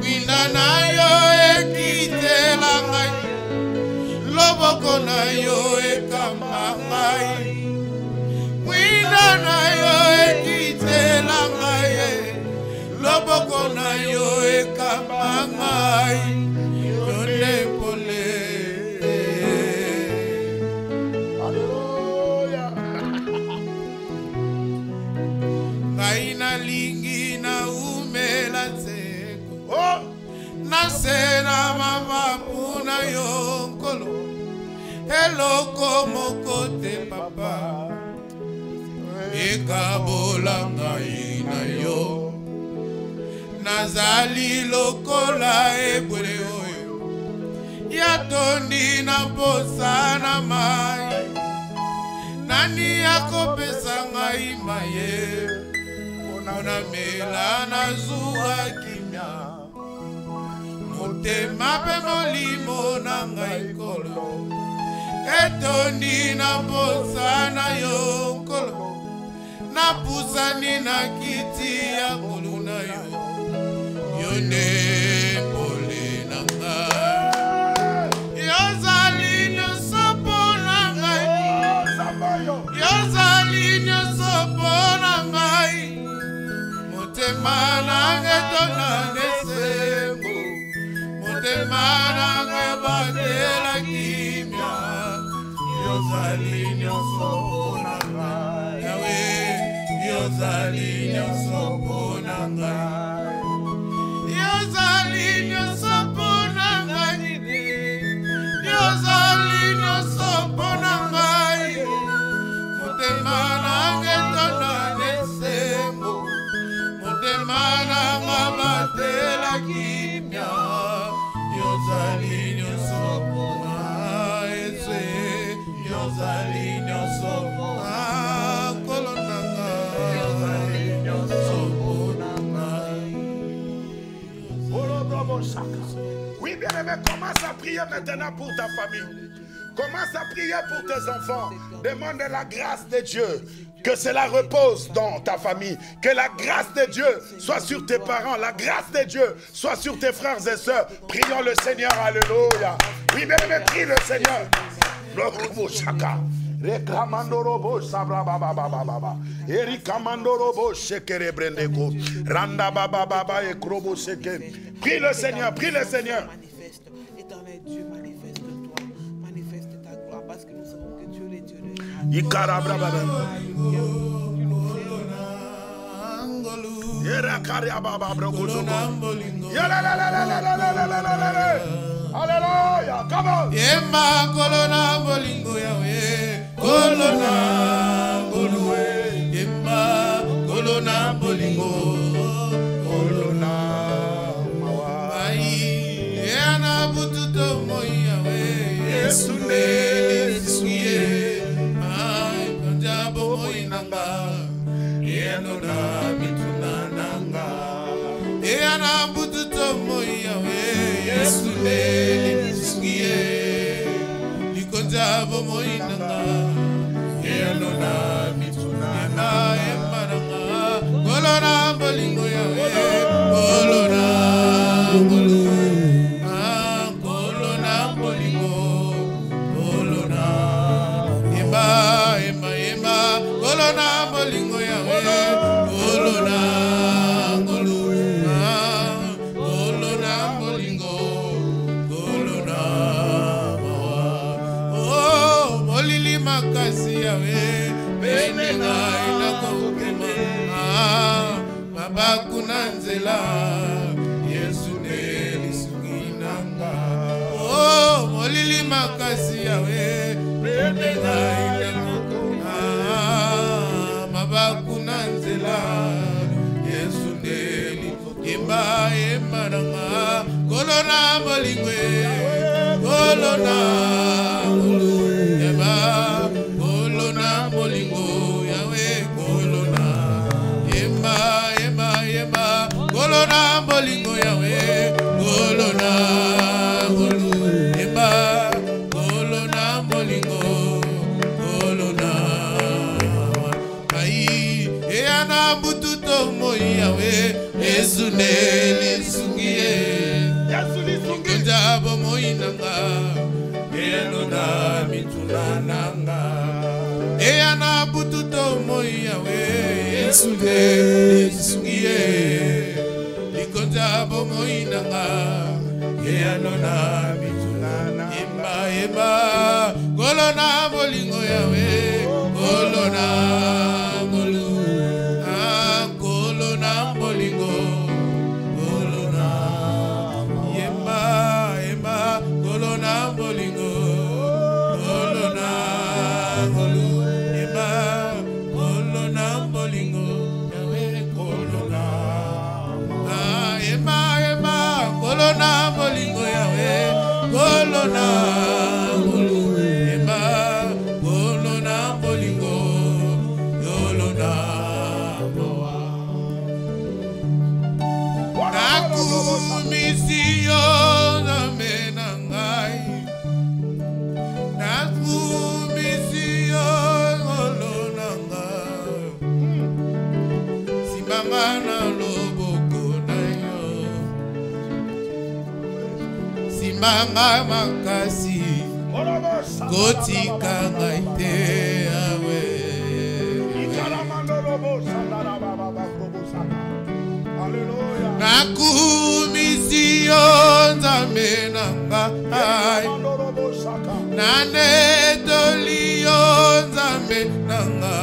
Winda na yo ekitela ngai. Loboko na yo ekamba ngai. Winda na yo ekitela. ngai nalingi na umela tseko nasena mababu na yo nkolo eloko moko te papa ekabola ngai na yo nazali lokola ebwele oyo yatondi na posa na mai nani akopesa ngai maye mpona mela nazwa kimia motema mpe molimo na ngai nkolo etondi na posa na yo nkolo napusani na kiti ya nkolo na yo yo nde pole na ngai yozali nyonso mpona ngai yozali nyonso mpona ngai motema nange tona nesembo motema nange batela kimia yozali nyonso mpona ngai yawe yozali nyonso mpona ngai yozali nyonso mpona ngai yozali nyonso mpona ngai motema nange tona nesembo motema nanga batela kimia yozali nyonso mpona Yesu yozali nyonso mpona nkolo nanga yozali nyonso mpona ngai. Oui, bien-aimé, commence à prier maintenant pour ta famille. Commence à prier pour tes enfants. Demande la grâce de Dieu. Que cela repose dans ta famille. Que la grâce de Dieu soit sur tes parents. La grâce de Dieu soit sur tes frères et sœurs. Prions le Seigneur. Alléluia. Oui, bien-aimé, prie le Seigneur. Rekamandorobo sabra baba baba baba. Erikamandorobo shekere brendeko. Randa baba baba e krobo sheke. Prie le Seigneur, prie le Seigneur. Manifeste, éternel Dieu, manifeste-toi, manifeste ta gloire, parce que nous savons que Dieu est Dieu de grâce. Ikarabra baba. Yerakaria baba brokozo. Alléluia, come on. Yemba kolona bolingo yawe, kolona bolue. Yemba kolona bolingo, kolona mawa. Ai, yana bututo moi yawe, Yesu ne suye. Ai, kanjabo moi nanga, yeno na mituna nanga. Yana bututo moi yawe, Yesu ne suye. Likonjabo moi nanga, yeno na mituna nanga. Yemba nanga, kolona bolingo yawe, kolona bolue. Ah, kolona bolingo, kolona. Yemba, yemba, yemba, kolona bolingo yawe, kolona bolue. Ah, kolona bolingo, kolona mawa. Oh, molili makasi yawe, benenga inakokema. Ah, baba kuna nzela, Yesu ne lisuki nanga. Oh, molili makasi yawe, benenga inakokema. Ah, baba kuna nzela, Yesu ne lisuki yemba yemba nanga. Kolona bolingwe, kolona bolingwe. Yemba, kolona bolingo yawe, kolona. Yemba, yemba, yemba, kolona bolingo yawe, kolona bolingwe. Yemba, kolona bolingo, kolona. Ai, eyana bututo moi yawe, Yesu ne lisungie. Yesu lisungie. Konjabo moi nanga, yeno na mituna nanga. Eyana bututo moi yawe, Yesu ne lisungie. Likonjabo moi nanga, yeno na mituna nanga. Yemba, yemba, kolona bolingo yawe, kolona bolu. Ah, Ngolo na bolingo yawe, ngolo na bolingo ema, ngolo na bolingo, ngolo na boa. Nakumisiyo na menangai, nakumisiyo ngolo nanga, simbangana loboko na yo, simbanga makasi, kotika ngai te awe. Nakumisiyo nzambe nanga, nanetoliyo nzambe nanga,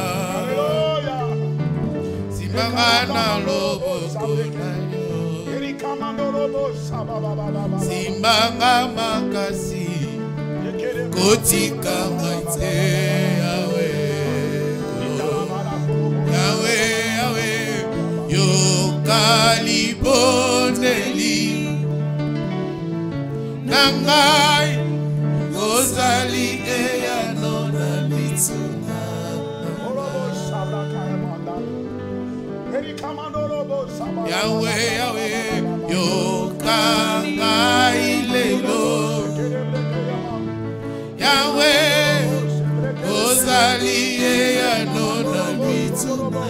simbanga na loboko na yo, simbanga makasi, kotika ngai te yawe. Yawe, yawe, yokalibondeli nangai, ozali eyano na mituna. Yawe, yawe, yokangai lelo, yawe, ozali eyano na mituna.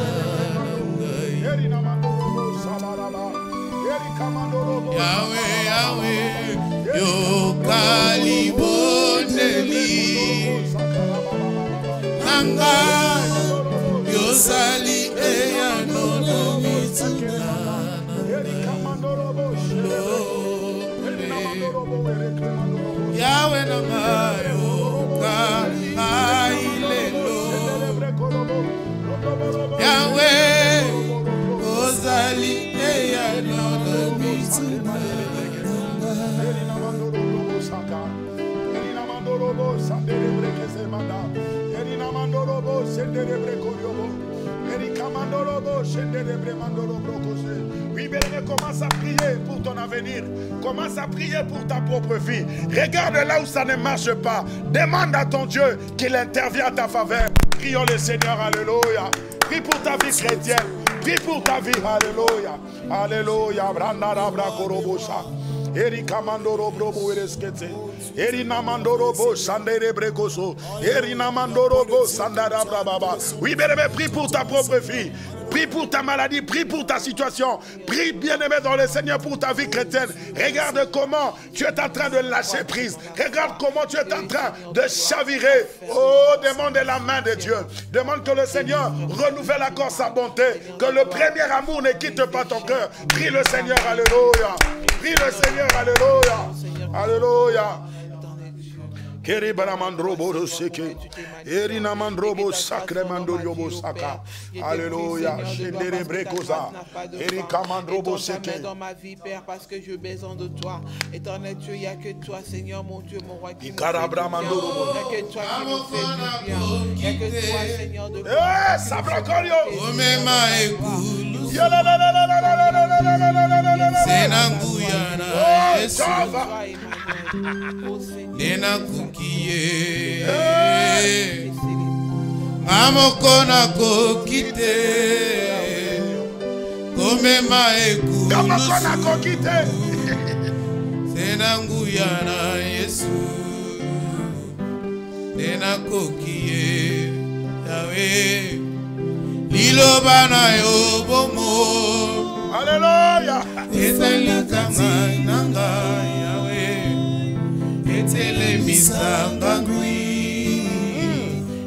Yawe, yawe, yokalibondeli nangai, ozali eyano na mituna. Yawe nangai, yokangai lelo, yawe, ozali eyano na mituna. Oui, bien-aimé, commence à prier pour ton avenir. Commence à prier pour ta propre vie. Regarde là où ça ne marche pas. Demande à ton Dieu qu'il intervienne à ta faveur. Prions le Seigneur, alléluia. Prie pour ta vie chrétienne. Prie pour ta vie, alléluia. Alléluia. Erika mandoro brobo ereskete. Erina mandoro bo sandere brekoso. Erina mandoro bo sandara brababa. Oui, bien-aimé, prie pour ta propre vie. Prie pour ta maladie, prie pour ta situation. Prie, bien-aimé, dans le Seigneur pour ta vie chrétienne. Regarde comment tu es en train de lâcher prise. Regarde comment tu es en train de chavirer. Oh, demande la main de Dieu. Demande que le Seigneur renouvelle encore sa bonté. Que le premier amour ne quitte pas ton cœur. Prie le Seigneur, alléluia. Prie le Seigneur, alléluia. Alléluia. Keri baramandrobo roseke, erina mandrobo sacre mandoriobo saka. Alléluia. Shendere brekoza, erika mandrobo seke. Dans ma vie, Père, parce que je besoin de toi. Éternel Dieu, il n'y a que toi, Seigneur, mon Dieu, mon roi, qui me fait du bien. Il n'y a que toi qui me fait du bien. Il n'y a que toi, Seigneur, de Eh, sabrokorio. Omema ekulu, senanguyana Yesu, nena kukiye, amokona kokite, komema ekulu, senanguyana Yesu, nena kokiye, Yawe, lilobana yo bomo. Alléluia. Etelikanga nanga Yawe, etelemisanga ngui,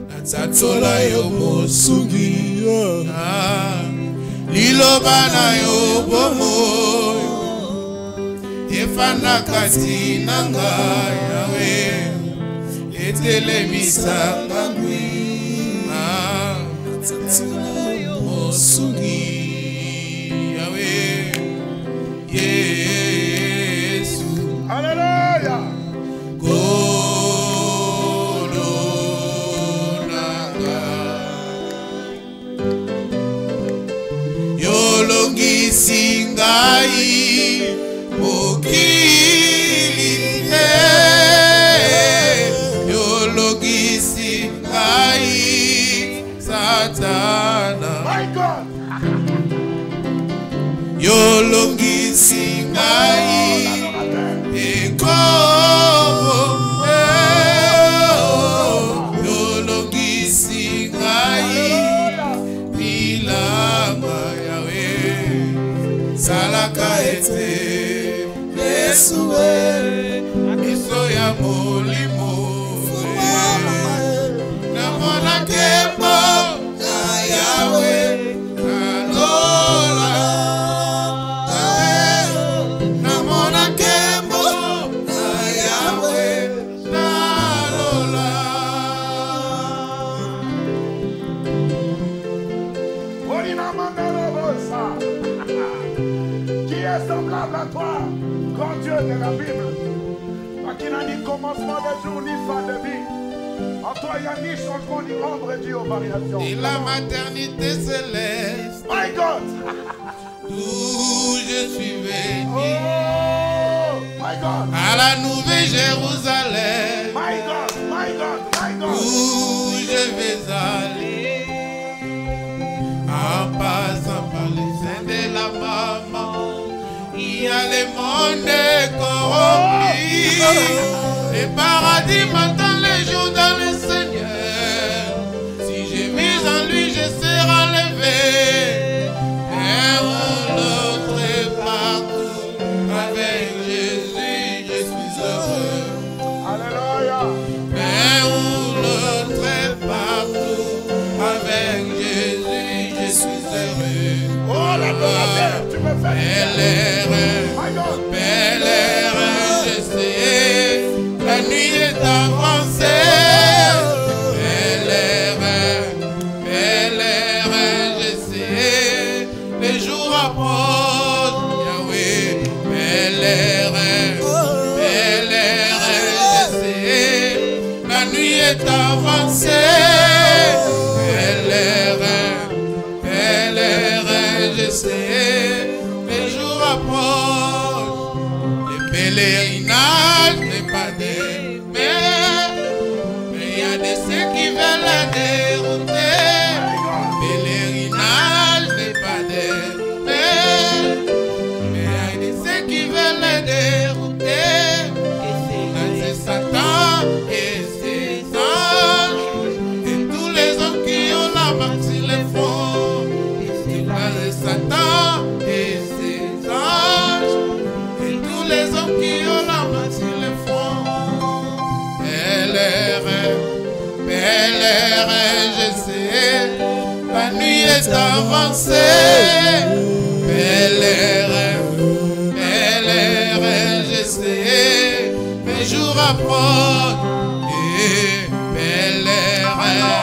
natsatsola yo mosungi, lilobana yo bomo, efana kati nanga Yawe, etelemisanga ngui, natsatsola yo mosungi. Yesu, Alléluia. Kolonanga yolongisi ngai mokili yolongisi ngai Satana. My God. Yolongisi ngai ekobo yolongisi ngai bilamba yawe salaka ete Yesuwe miso ya molimo namona kembo na yawe nalola namona kembo na yawe nalola. Qui est semblable à toi, grand Dieu de la Bible, qui n'a ni commencement de jour ni fin de vie. En toi, il n'y a ni changement ni ombre dû aux variations. Et la maternité céleste, My God. d'où je suis venu, Oh, my God. à la Nouvelle Jérusalem, My God, my God, my God. où je vais aller, en passant par les seins de la maman, il y a le monde corrompu. Le paradis m'attend les jours dans le Seigneur. Si je vis en lui, je serai enlevé. Un ou l'autre partout. Avec Jésus, je suis heureux. Alléluia. Un ou l'autre partout. Avec Jésus, je suis heureux. Oh, la terre, tu me fais. My God. Belle erreur, je sais, la nuit est avancée. Belle erreur, je sais, les jours approchent. Yahweh, belle erreur, je sais, la nuit est avancée. Belle erreur, je sais, les jours approchent. Le pèlerinage n'est pas démerdé, mais il y a de ceux qui veulent la dérouter. Le pèlerinage n'est pas démerdé, mais il y a de ceux qui veulent la dérouter. C'est Satan et ses anges, et tous les hommes qui ont la main sur les fronts. C'est Satan et ses anges, et tous les hommes qui ont la main sur le front. Belle erreur, je sais, la nuit est avancée. Belle erreur, je sais, mes jours approchent. Et belle erreur,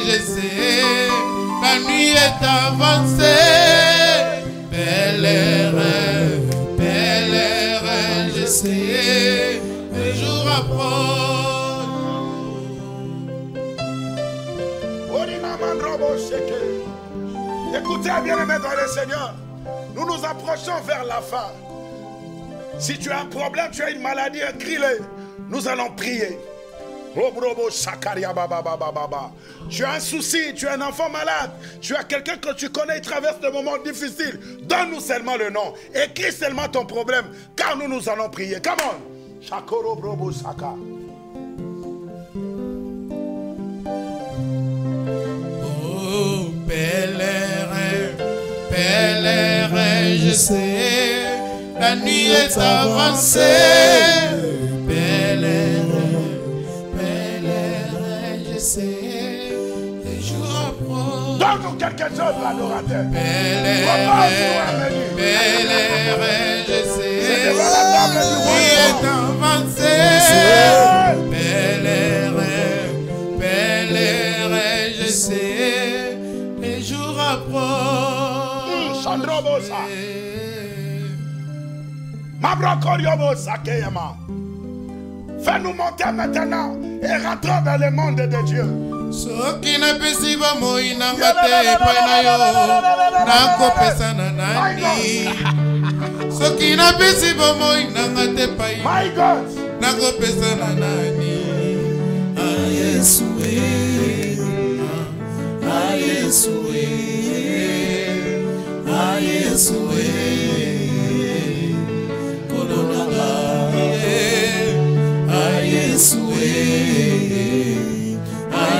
je sais, la nuit est avancée. Belle erreur, je sais, les jours approchent. Écoutez, bien-aimés dans le Seigneur, nous nous approchons vers la fin. Si tu as un problème, tu as une maladie, crie-le. Nous allons prier. Tu as un souci, tu as un enfant malade, tu as quelqu'un que tu connais, il traverse des moments difficiles. Donne-nous seulement le nom. Écris seulement ton problème, car nous allons prier. Come on. Shakoro brobo saka. Oh, pèlerin, je sais, la nuit est avancée. Pèlerin, je sais, les jours approchent. Donne-nous quelque chose, l'adorateur. Pèlerin, je sais, la nuit est avancée. Pèlerin, je sais, les jours approchent. Chandrobosa. Mabrokoriobo Sakeyama. Fais-nous monter maintenant et rentrons dans le monde de Dieu. Soki na pesi ba moina ngate epai na yo nakopesa na nani Soki na pesi bomoi nanga te pai. My God. Nako pesa na nani. Yesu Yesu Yesu kolonanga Yesu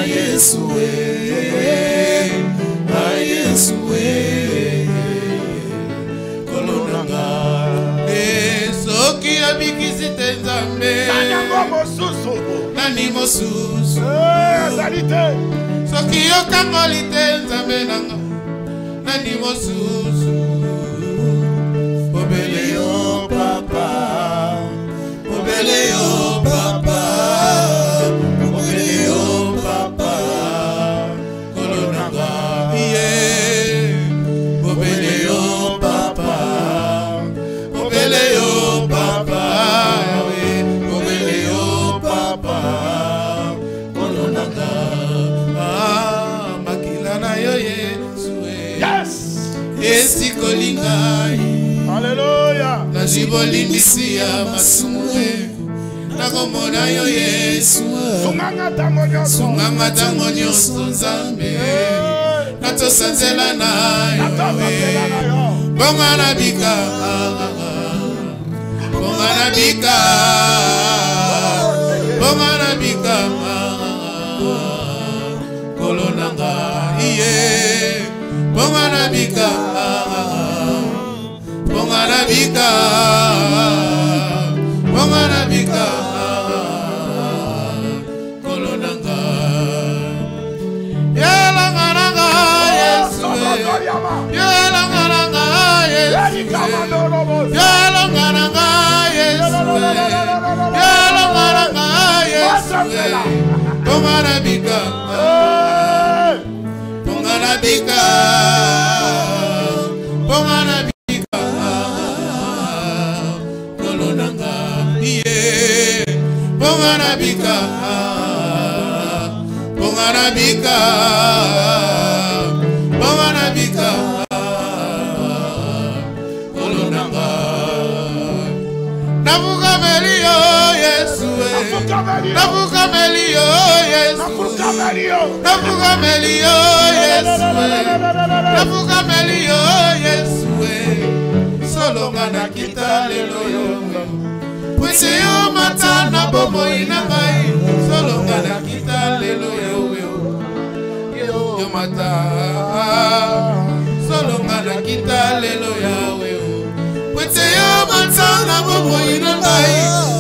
Yesu Yesu kolonanga soki abikisi te Nzambe nani mosusu soki yokangoli te Nzambe nanga nani mosusu obele yo papa obele yo papa obele yo papa kolonanga obele yo papa obele yo papa obele yo papa kolonanga makila na yo Yesu Yes. esikolingai Alléluia. nazibolimbisi ya masumu nakomona yo Yesu Sunganga tango nyonso. sunganga tango nyonso Nzambe natosanzela na yo bonga na bika bonga na bika bonga na bika kolonanga bonga na bika bonga na bika bonga na bika kolonanga yelanga nanga Yesu yelanga nanga Yesu yelanga nanga Yesu yelanga nanga Yesu bonga na bika bonga na bika bonga na bika kolonanga bonga na bika bonga na bika bonga na bika kolonanga navuka melio Yesu navuka melio Yesu navuka melio Yesu navuka melio Yesu solonga na kita lelo yo pwese yo matana bomoi na ngai solonga na kita lelo yo mata solonga na kita lelo yawe pwese yo matana bomoi na ngai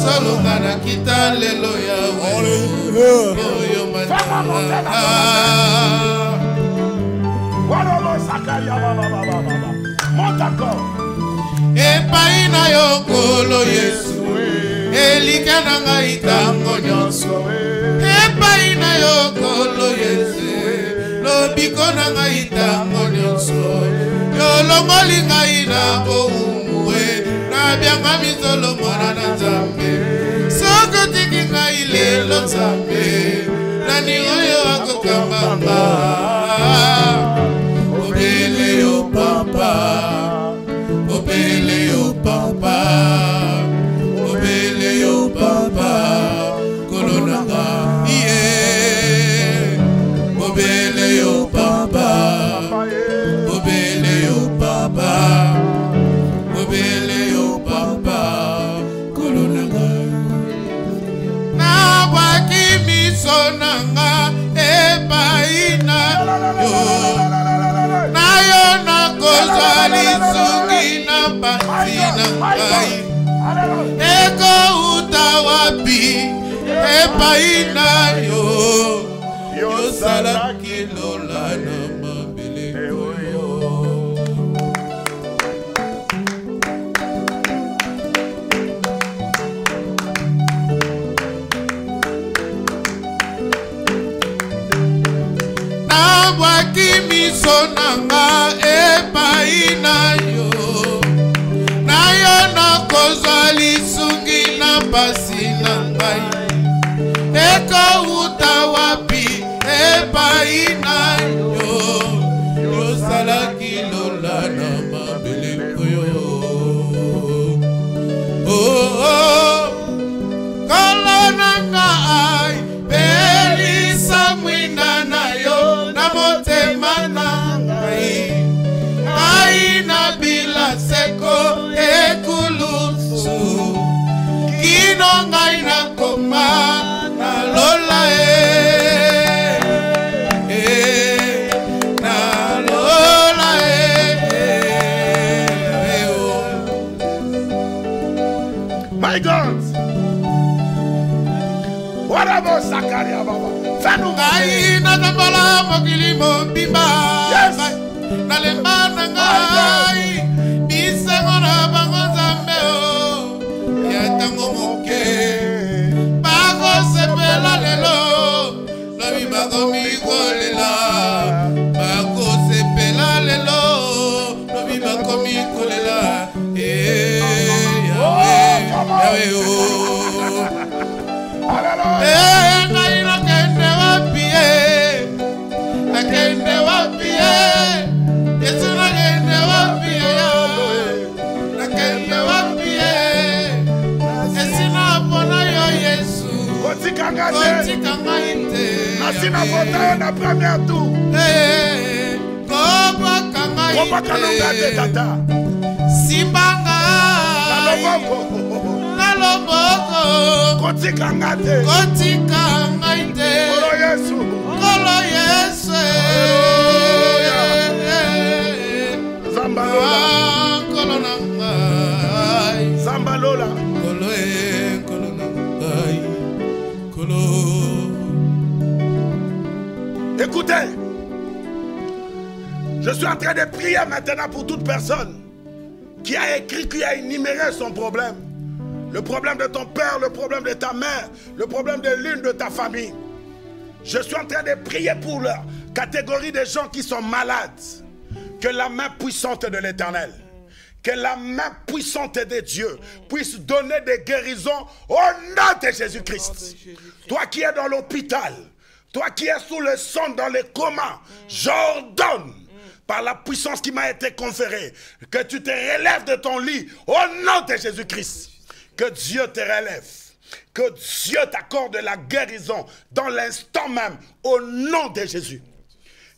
solonga na kita lelo yawe yo mata epai na yo nkolo Yesu elika na ngai tango nyonso epai na yo nkolo Yesu lobiko na ngai tango nyonso yo longoli ngai na boumue na byanga mizolo mwana na Nzambe soko tiki ngai lelo Nzambe nani oyo akokambanga obele yo papa obele yo papa obele yo papa kolonanga obele yo papa obele yo papa obele yo papa kolonanga na waki miso nanga epai na yo na yo na kozali sungi na pasi na ngai eko uta wapi epai na yo yosalaki lola na mabele oyo nabwaki miso nanga epai na yo nakozwa lisungi na pasi na ngai eko uta wapi epai na yo yosalaki lola na mabele oyo Fais-nous Ngai natambola mokili mobimba. Nalemba na ngai bisengo na bango nzambe o ya tango moke bakosepela lelo lobi bakomi kolela bakosepela lelo lobi bakomi kolela Yawe o ngai nakende wapi nakende wapi Yesu nakende wapi nakende wapi esina pona yo Yesu kotika ngate nasina vota na premier tour koba ngate tata simbanga na loboko kotika ngate kolo Yesu Zambalola. Écoutez, je suis en train de prier maintenant pour toute personne qui a écrit, qui a énuméré son problème. Le problème de ton père, le problème de ta mère, le problème de l'une de ta famille. Je suis en train de prier pour la catégorie des gens qui sont malades. Que la main puissante de l'Éternel, que la main puissante de Dieu puisse donner des guérisons au nom de Jésus-Christ. Toi qui es dans l'hôpital, toi qui es sous le sang dans les comas, j'ordonne par la puissance qui m'a été conférée que tu te relèves de ton lit au nom de Jésus-Christ. Que Dieu te relève. Que Dieu t'accorde la guérison dans l'instant même au nom de Jésus.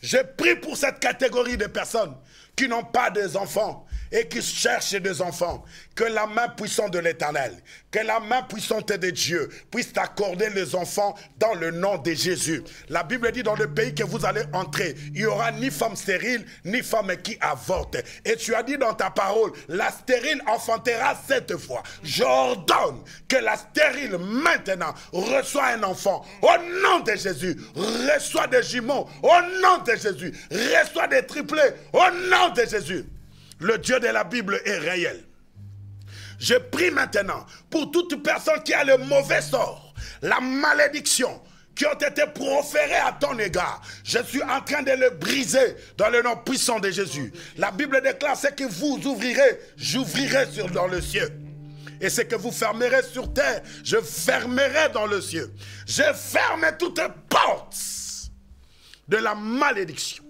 Je prie pour cette catégorie de personnes qui n'ont pas d'enfants et qui cherchent des enfants. Que la main puissante de l'Éternel, que la main puissante de Dieu puisse t'accorder les enfants dans le nom de Jésus. La Bible dit dans le pays que vous allez entrer, il n'y aura ni femme stérile, ni femme qui avorte. Et tu as dit dans ta parole, la stérile enfantera 7 fois. J'ordonne que la stérile maintenant reçoit un enfant. Au nom de Jésus, reçoit des jumeaux. Au nom de Jésus, reçoit des triplés. Au nom de Jésus. Le Dieu de la Bible est réel. Je prie maintenant pour toute personne qui a le mauvais sort, la malédiction qui ont été proférées à ton égard. Je suis en train de le briser dans le nom puissant de Jésus. La Bible déclare ce que vous ouvrirez, j'ouvrirai dans le ciel. Et ce que vous fermerez sur terre, je fermerai dans le ciel. Je ferme toutes les portes de la malédiction.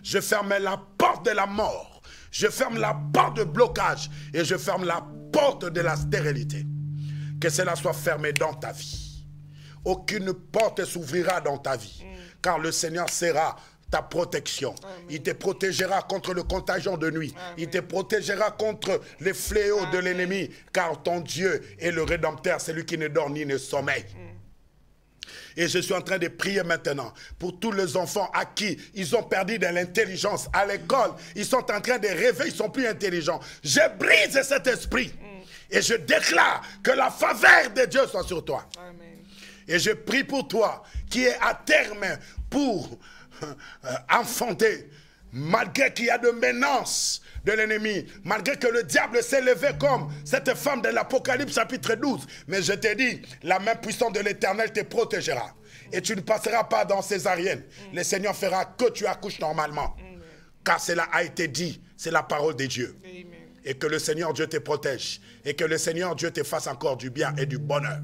Je ferme la porte de la mort. Je ferme la porte de blocage et je ferme la porte de la stérilité. Que cela soit fermé dans ta vie. Aucune porte s'ouvrira dans ta vie. Car le Seigneur sera ta protection. Amen. Il te protégera contre le contagion de nuit. Amen. Il te protégera contre les fléaux de l'ennemi. Car ton Dieu est le Rédempteur, celui qui ne dort ni ne sommeille. Et je suis en train de prier maintenant pour tous les enfants à qui ils ont perdu de l'intelligence. À l'école, ils sont en train de rêver, ils ne sont plus intelligents. Je brise cet esprit. Et je déclare que la faveur de Dieu soit sur toi. Amen. Et je prie pour toi qui est à terme pour enfanter. Malgré qu'il y a de menaces de l'ennemi, malgré que le diable s'est levé comme cette femme de l'Apocalypse chapitre 12, mais je te dis, la main puissante de l'Éternel te protégera. Et tu ne passeras pas dans césarienne. Le Seigneur fera que tu accouches normalement. Car cela a été dit, c'est la parole de Dieu. Amen. Et que le Seigneur Dieu te protège. Et que le Seigneur Dieu te fasse encore du bien et du bonheur.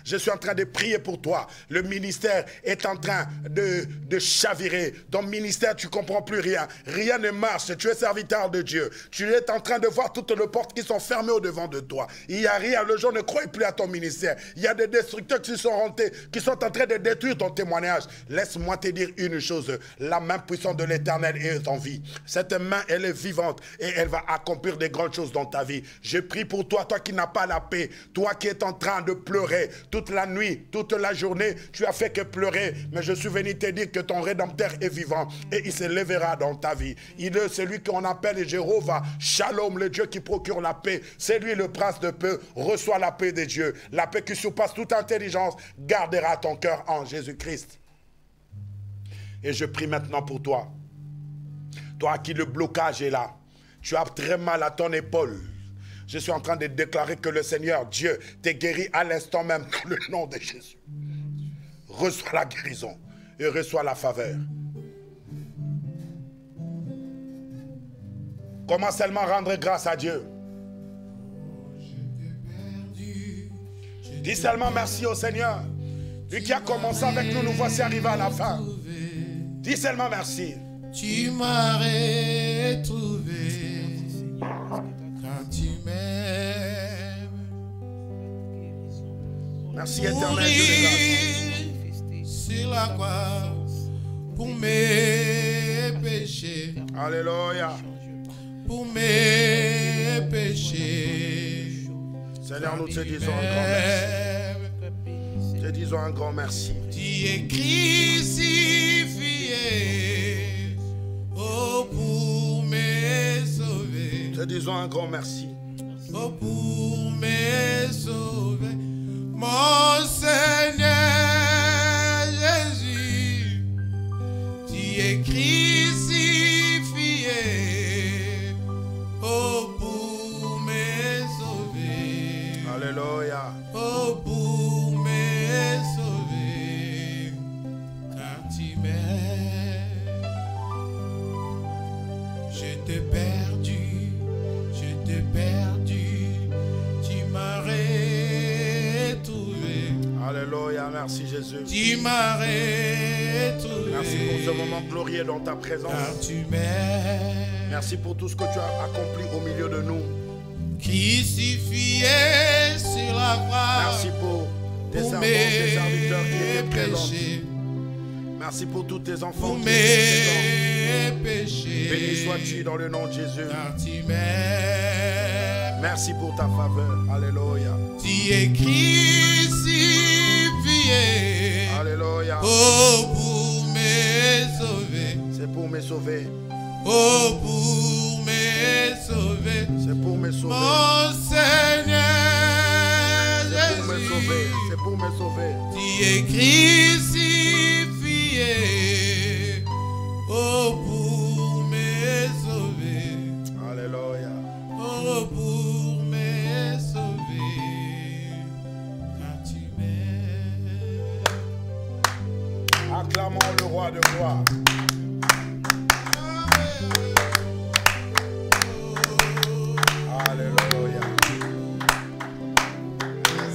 Je suis en train de prier pour toi. Le ministère est en train de chavirer. Ton ministère, tu ne comprends plus rien. Rien ne marche. Tu es serviteur de Dieu. Tu es en train de voir toutes les portes qui sont fermées au devant de toi. Il n'y a rien. Les gens ne croient plus à ton ministère. Il y a des destructeurs qui sont rentrés, qui sont en train de détruire ton témoignage. Laisse-moi te dire une chose. La main puissante de l'Éternel est en vie. Cette main, elle est vivante et elle va accomplir des grandes grandes choses dans ta vie. Je prie pour toi, toi qui n'as pas la paix, toi qui es en train de pleurer toute la nuit, toute la journée, tu as fait que pleurer, mais je suis venu te dire que ton Rédempteur est vivant et il se lèvera dans ta vie. Il est celui qu'on appelle Jéhovah, Shalom, le Dieu qui procure la paix. C'est lui le prince de paix. Reçois la paix de Dieu. La paix qui surpasse toute intelligence gardera ton cœur en Jésus-Christ. Et je prie maintenant pour toi. Toi à qui le blocage est là. Tu as très mal à ton épaule. Je suis en train de déclarer que le Seigneur, Dieu, t'est guéri à l'instant même dans le nom de Jésus. Reçois la guérison et reçois la faveur. Comment seulement rendre grâce à Dieu? Dis seulement merci au Seigneur. Lui qui a commencé avec nous, nous voici arrivés à la fin. Dis seulement merci. Tu m'as retrouvé quand tu m'aimes. Merci éternel Dieu. Sur la croix pour mes péchés. Alléluia. Pour mes péchés. Seigneur, nous te disons un grand merci. Te disons un grand merci. Tu es crucifié, oh pour me sauver. Te disons un grand merci. Oh pour me sauver, mon Seigneur Jésus. Tu es crucifié, oh pour me sauver. Alléluia. Oh pour me sauver, car tu m'aimes. Je t'ai perdu, tu m'as retrouvé. Alléluia, merci Jésus. Tu m'as retrouvé. Merci pour ce moment glorieux dans ta présence. Car tu m'aimes. Merci pour tout ce que tu as accompli au milieu de nous. Crucifié sur la croix. Merci pour tes servants, tes serviteurs qui étaient présents. Merci pour tous tes enfants Pour qui mes étaient présents. péchés. Béni sois-tu dans le nom de Jésus. Car tu m'aimes. Merci pour ta faveur. Alléluia. Tu es crucifié. Alléluia. Oh pour me sauver. C'est pour me sauver. Oh pour me sauver. C'est pour me sauver. Mon Seigneur C'est pour me Jésus. sauver. C'est pour me sauver. Tu es crucifié. Oh pour me sauver. Alléluia. Oh pour me sauver. Car tu m'aimes. Acclamons le roi de gloire. Alléluia.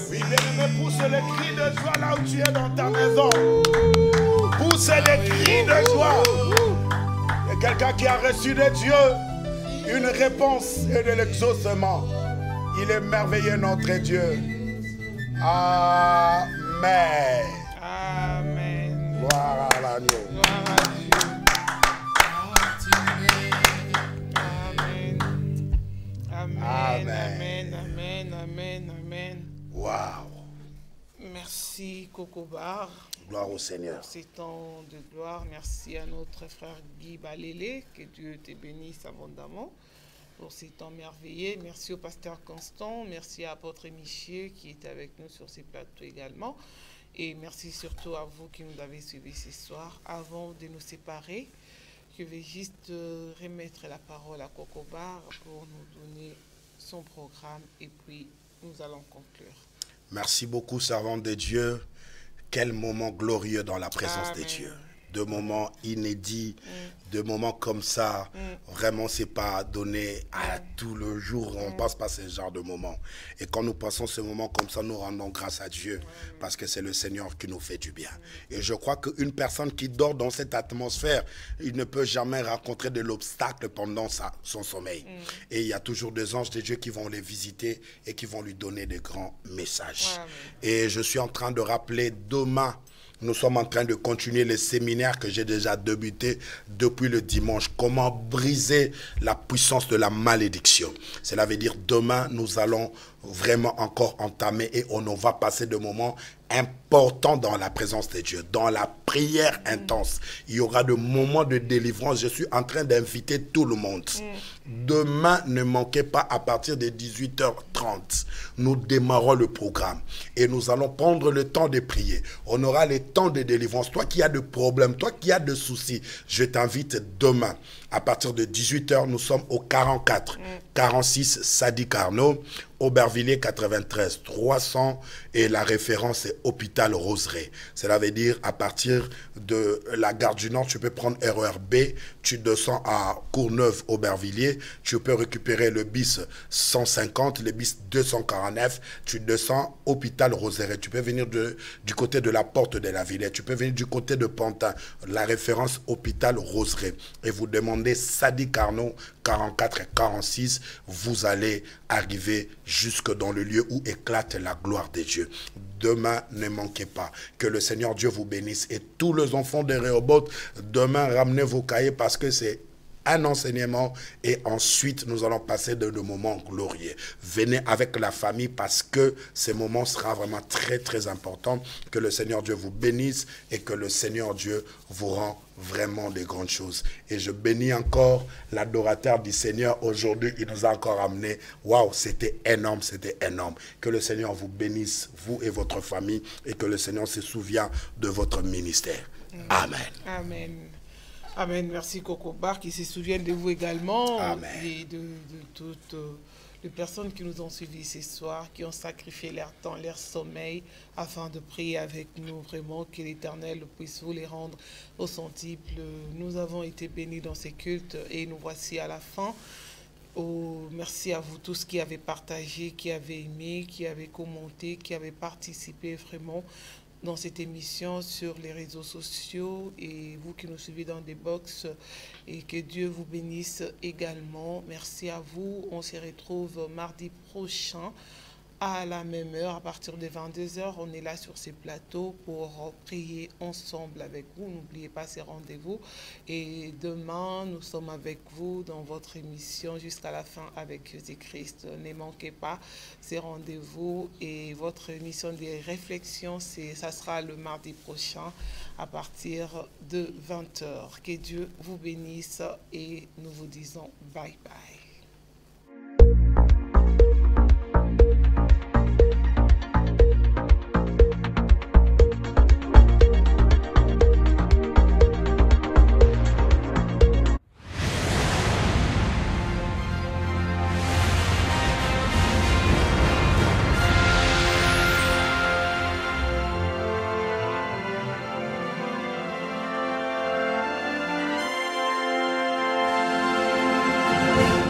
Oui, bien-aimé, pousse les cris de joie là où tu es dans ta maison. Pousse les cris de joie. Il y a quelqu'un qui a reçu de Dieu une réponse et de l'exaucement. Il est merveilleux notre Dieu. Amen. Amen. Gloire à l'agneau. Gloire à Dieu. Amen. Amen. Amen. Amen. Amen. Amen. Amen. Waouh. Merci Kokobar Gloire au Seigneur. pour ces temps de gloire. Merci à notre frère Guy Balélé. Que Dieu te bénisse abondamment pour ces temps merveilleux. Merci au pasteur Constant. Merci à apôtre Michier qui est avec nous sur ces plateaux également. Et merci surtout à vous qui nous avez suivis ce soir. Avant de nous séparer, je vais juste remettre la parole à Kokobar pour nous donner son programme et puis nous allons conclure. Merci beaucoup, servante de Dieu. Quel moment glorieux dans la présence de Dieu. De moments inédits, de moments comme ça. Vraiment, c'est pas donné à tout le jour. On passe par ce genre de moments. Et quand nous passons ce moment comme ça, nous rendons grâce à Dieu. Parce que c'est le Seigneur qui nous fait du bien. Et je crois qu'une personne qui dort dans cette atmosphère, il ne peut jamais rencontrer de l'obstacle pendant son sommeil. Et il y a toujours des anges de Dieu qui vont les visiter et qui vont lui donner de grands messages. Et je suis en train de rappeler demain, nous sommes en train de continuer les séminaires que j'ai déjà débuté depuis le dimanche. Comment briser la puissance de la malédiction. Cela veut dire demain, nous allons vraiment encore entamer et on va passer de moments importants dans la présence de Dieu, dans la prière intense. Il y aura de moments de délivrance. Je suis en train d'inviter tout le monde. Demain, ne manquez pas, à partir de 18h30, nous démarrons le programme et nous allons prendre le temps de prier. On aura le temps de délivrance. Toi qui as de problèmes, toi qui as de soucis, je t'invite demain. À partir de 18h, nous sommes au 44 46 Sadi Carnot, Aubervilliers 93 300 et la référence est Hôpital Roseraie. Cela veut dire à partir de la gare du Nord, tu peux prendre RER-B, tu descends à Courneuve-Aubervilliers, tu peux récupérer le bis 150, le bis 249, tu descends Hôpital Roseraie. Tu peux venir du côté de la porte de la Villette, tu peux venir du côté de Pantin, la référence Hôpital Roseraie. Et vous demandez Sadi Carnot 44 et 46, vous allez arriver jusque dans le lieu où éclate la gloire de Dieu. Demain, ne manquez pas. Que le Seigneur Dieu vous bénisse. Et tous les enfants de Rehoboth, demain, ramenez vos cahiers parce que c'est un enseignement et ensuite nous allons passer de moments glorieux. Venez avec la famille parce que ce moment sera vraiment très très important. Que le Seigneur Dieu vous bénisse et que le Seigneur Dieu vous rend vraiment des grandes choses. Et je bénis encore l'adorateur du Seigneur. Aujourd'hui, il nous a encore amené. Waouh, c'était énorme, c'était énorme. Que le Seigneur vous bénisse, vous et votre famille, et que le Seigneur se souvienne de votre ministère. Amen. Amen. Amen. Merci Coco Bar qui se souviennent de vous également. Amen. Et de toutes les personnes qui nous ont suivis ce soir, qui ont sacrifié leur temps, leur sommeil, afin de prier avec nous. Vraiment, que l'Éternel puisse vous les rendre au centuple. Nous avons été bénis dans ces cultes et nous voici à la fin. Oh, merci à vous tous qui avez partagé, qui avez aimé, qui avez commenté, qui avez participé vraiment dans cette émission sur les réseaux sociaux et vous qui nous suivez dans des box, et que Dieu vous bénisse également. Merci à vous. On se retrouve mardi prochain à la même heure, à partir de 22h. On est là sur ces plateaux pour prier ensemble avec vous. N'oubliez pas ces rendez-vous. Et demain, nous sommes avec vous dans votre émission jusqu'à la fin avec Jésus-Christ. Ne manquez pas ces rendez-vous. Et votre émission des réflexions, ça sera le mardi prochain à partir de 20h. Que Dieu vous bénisse et nous vous disons bye bye.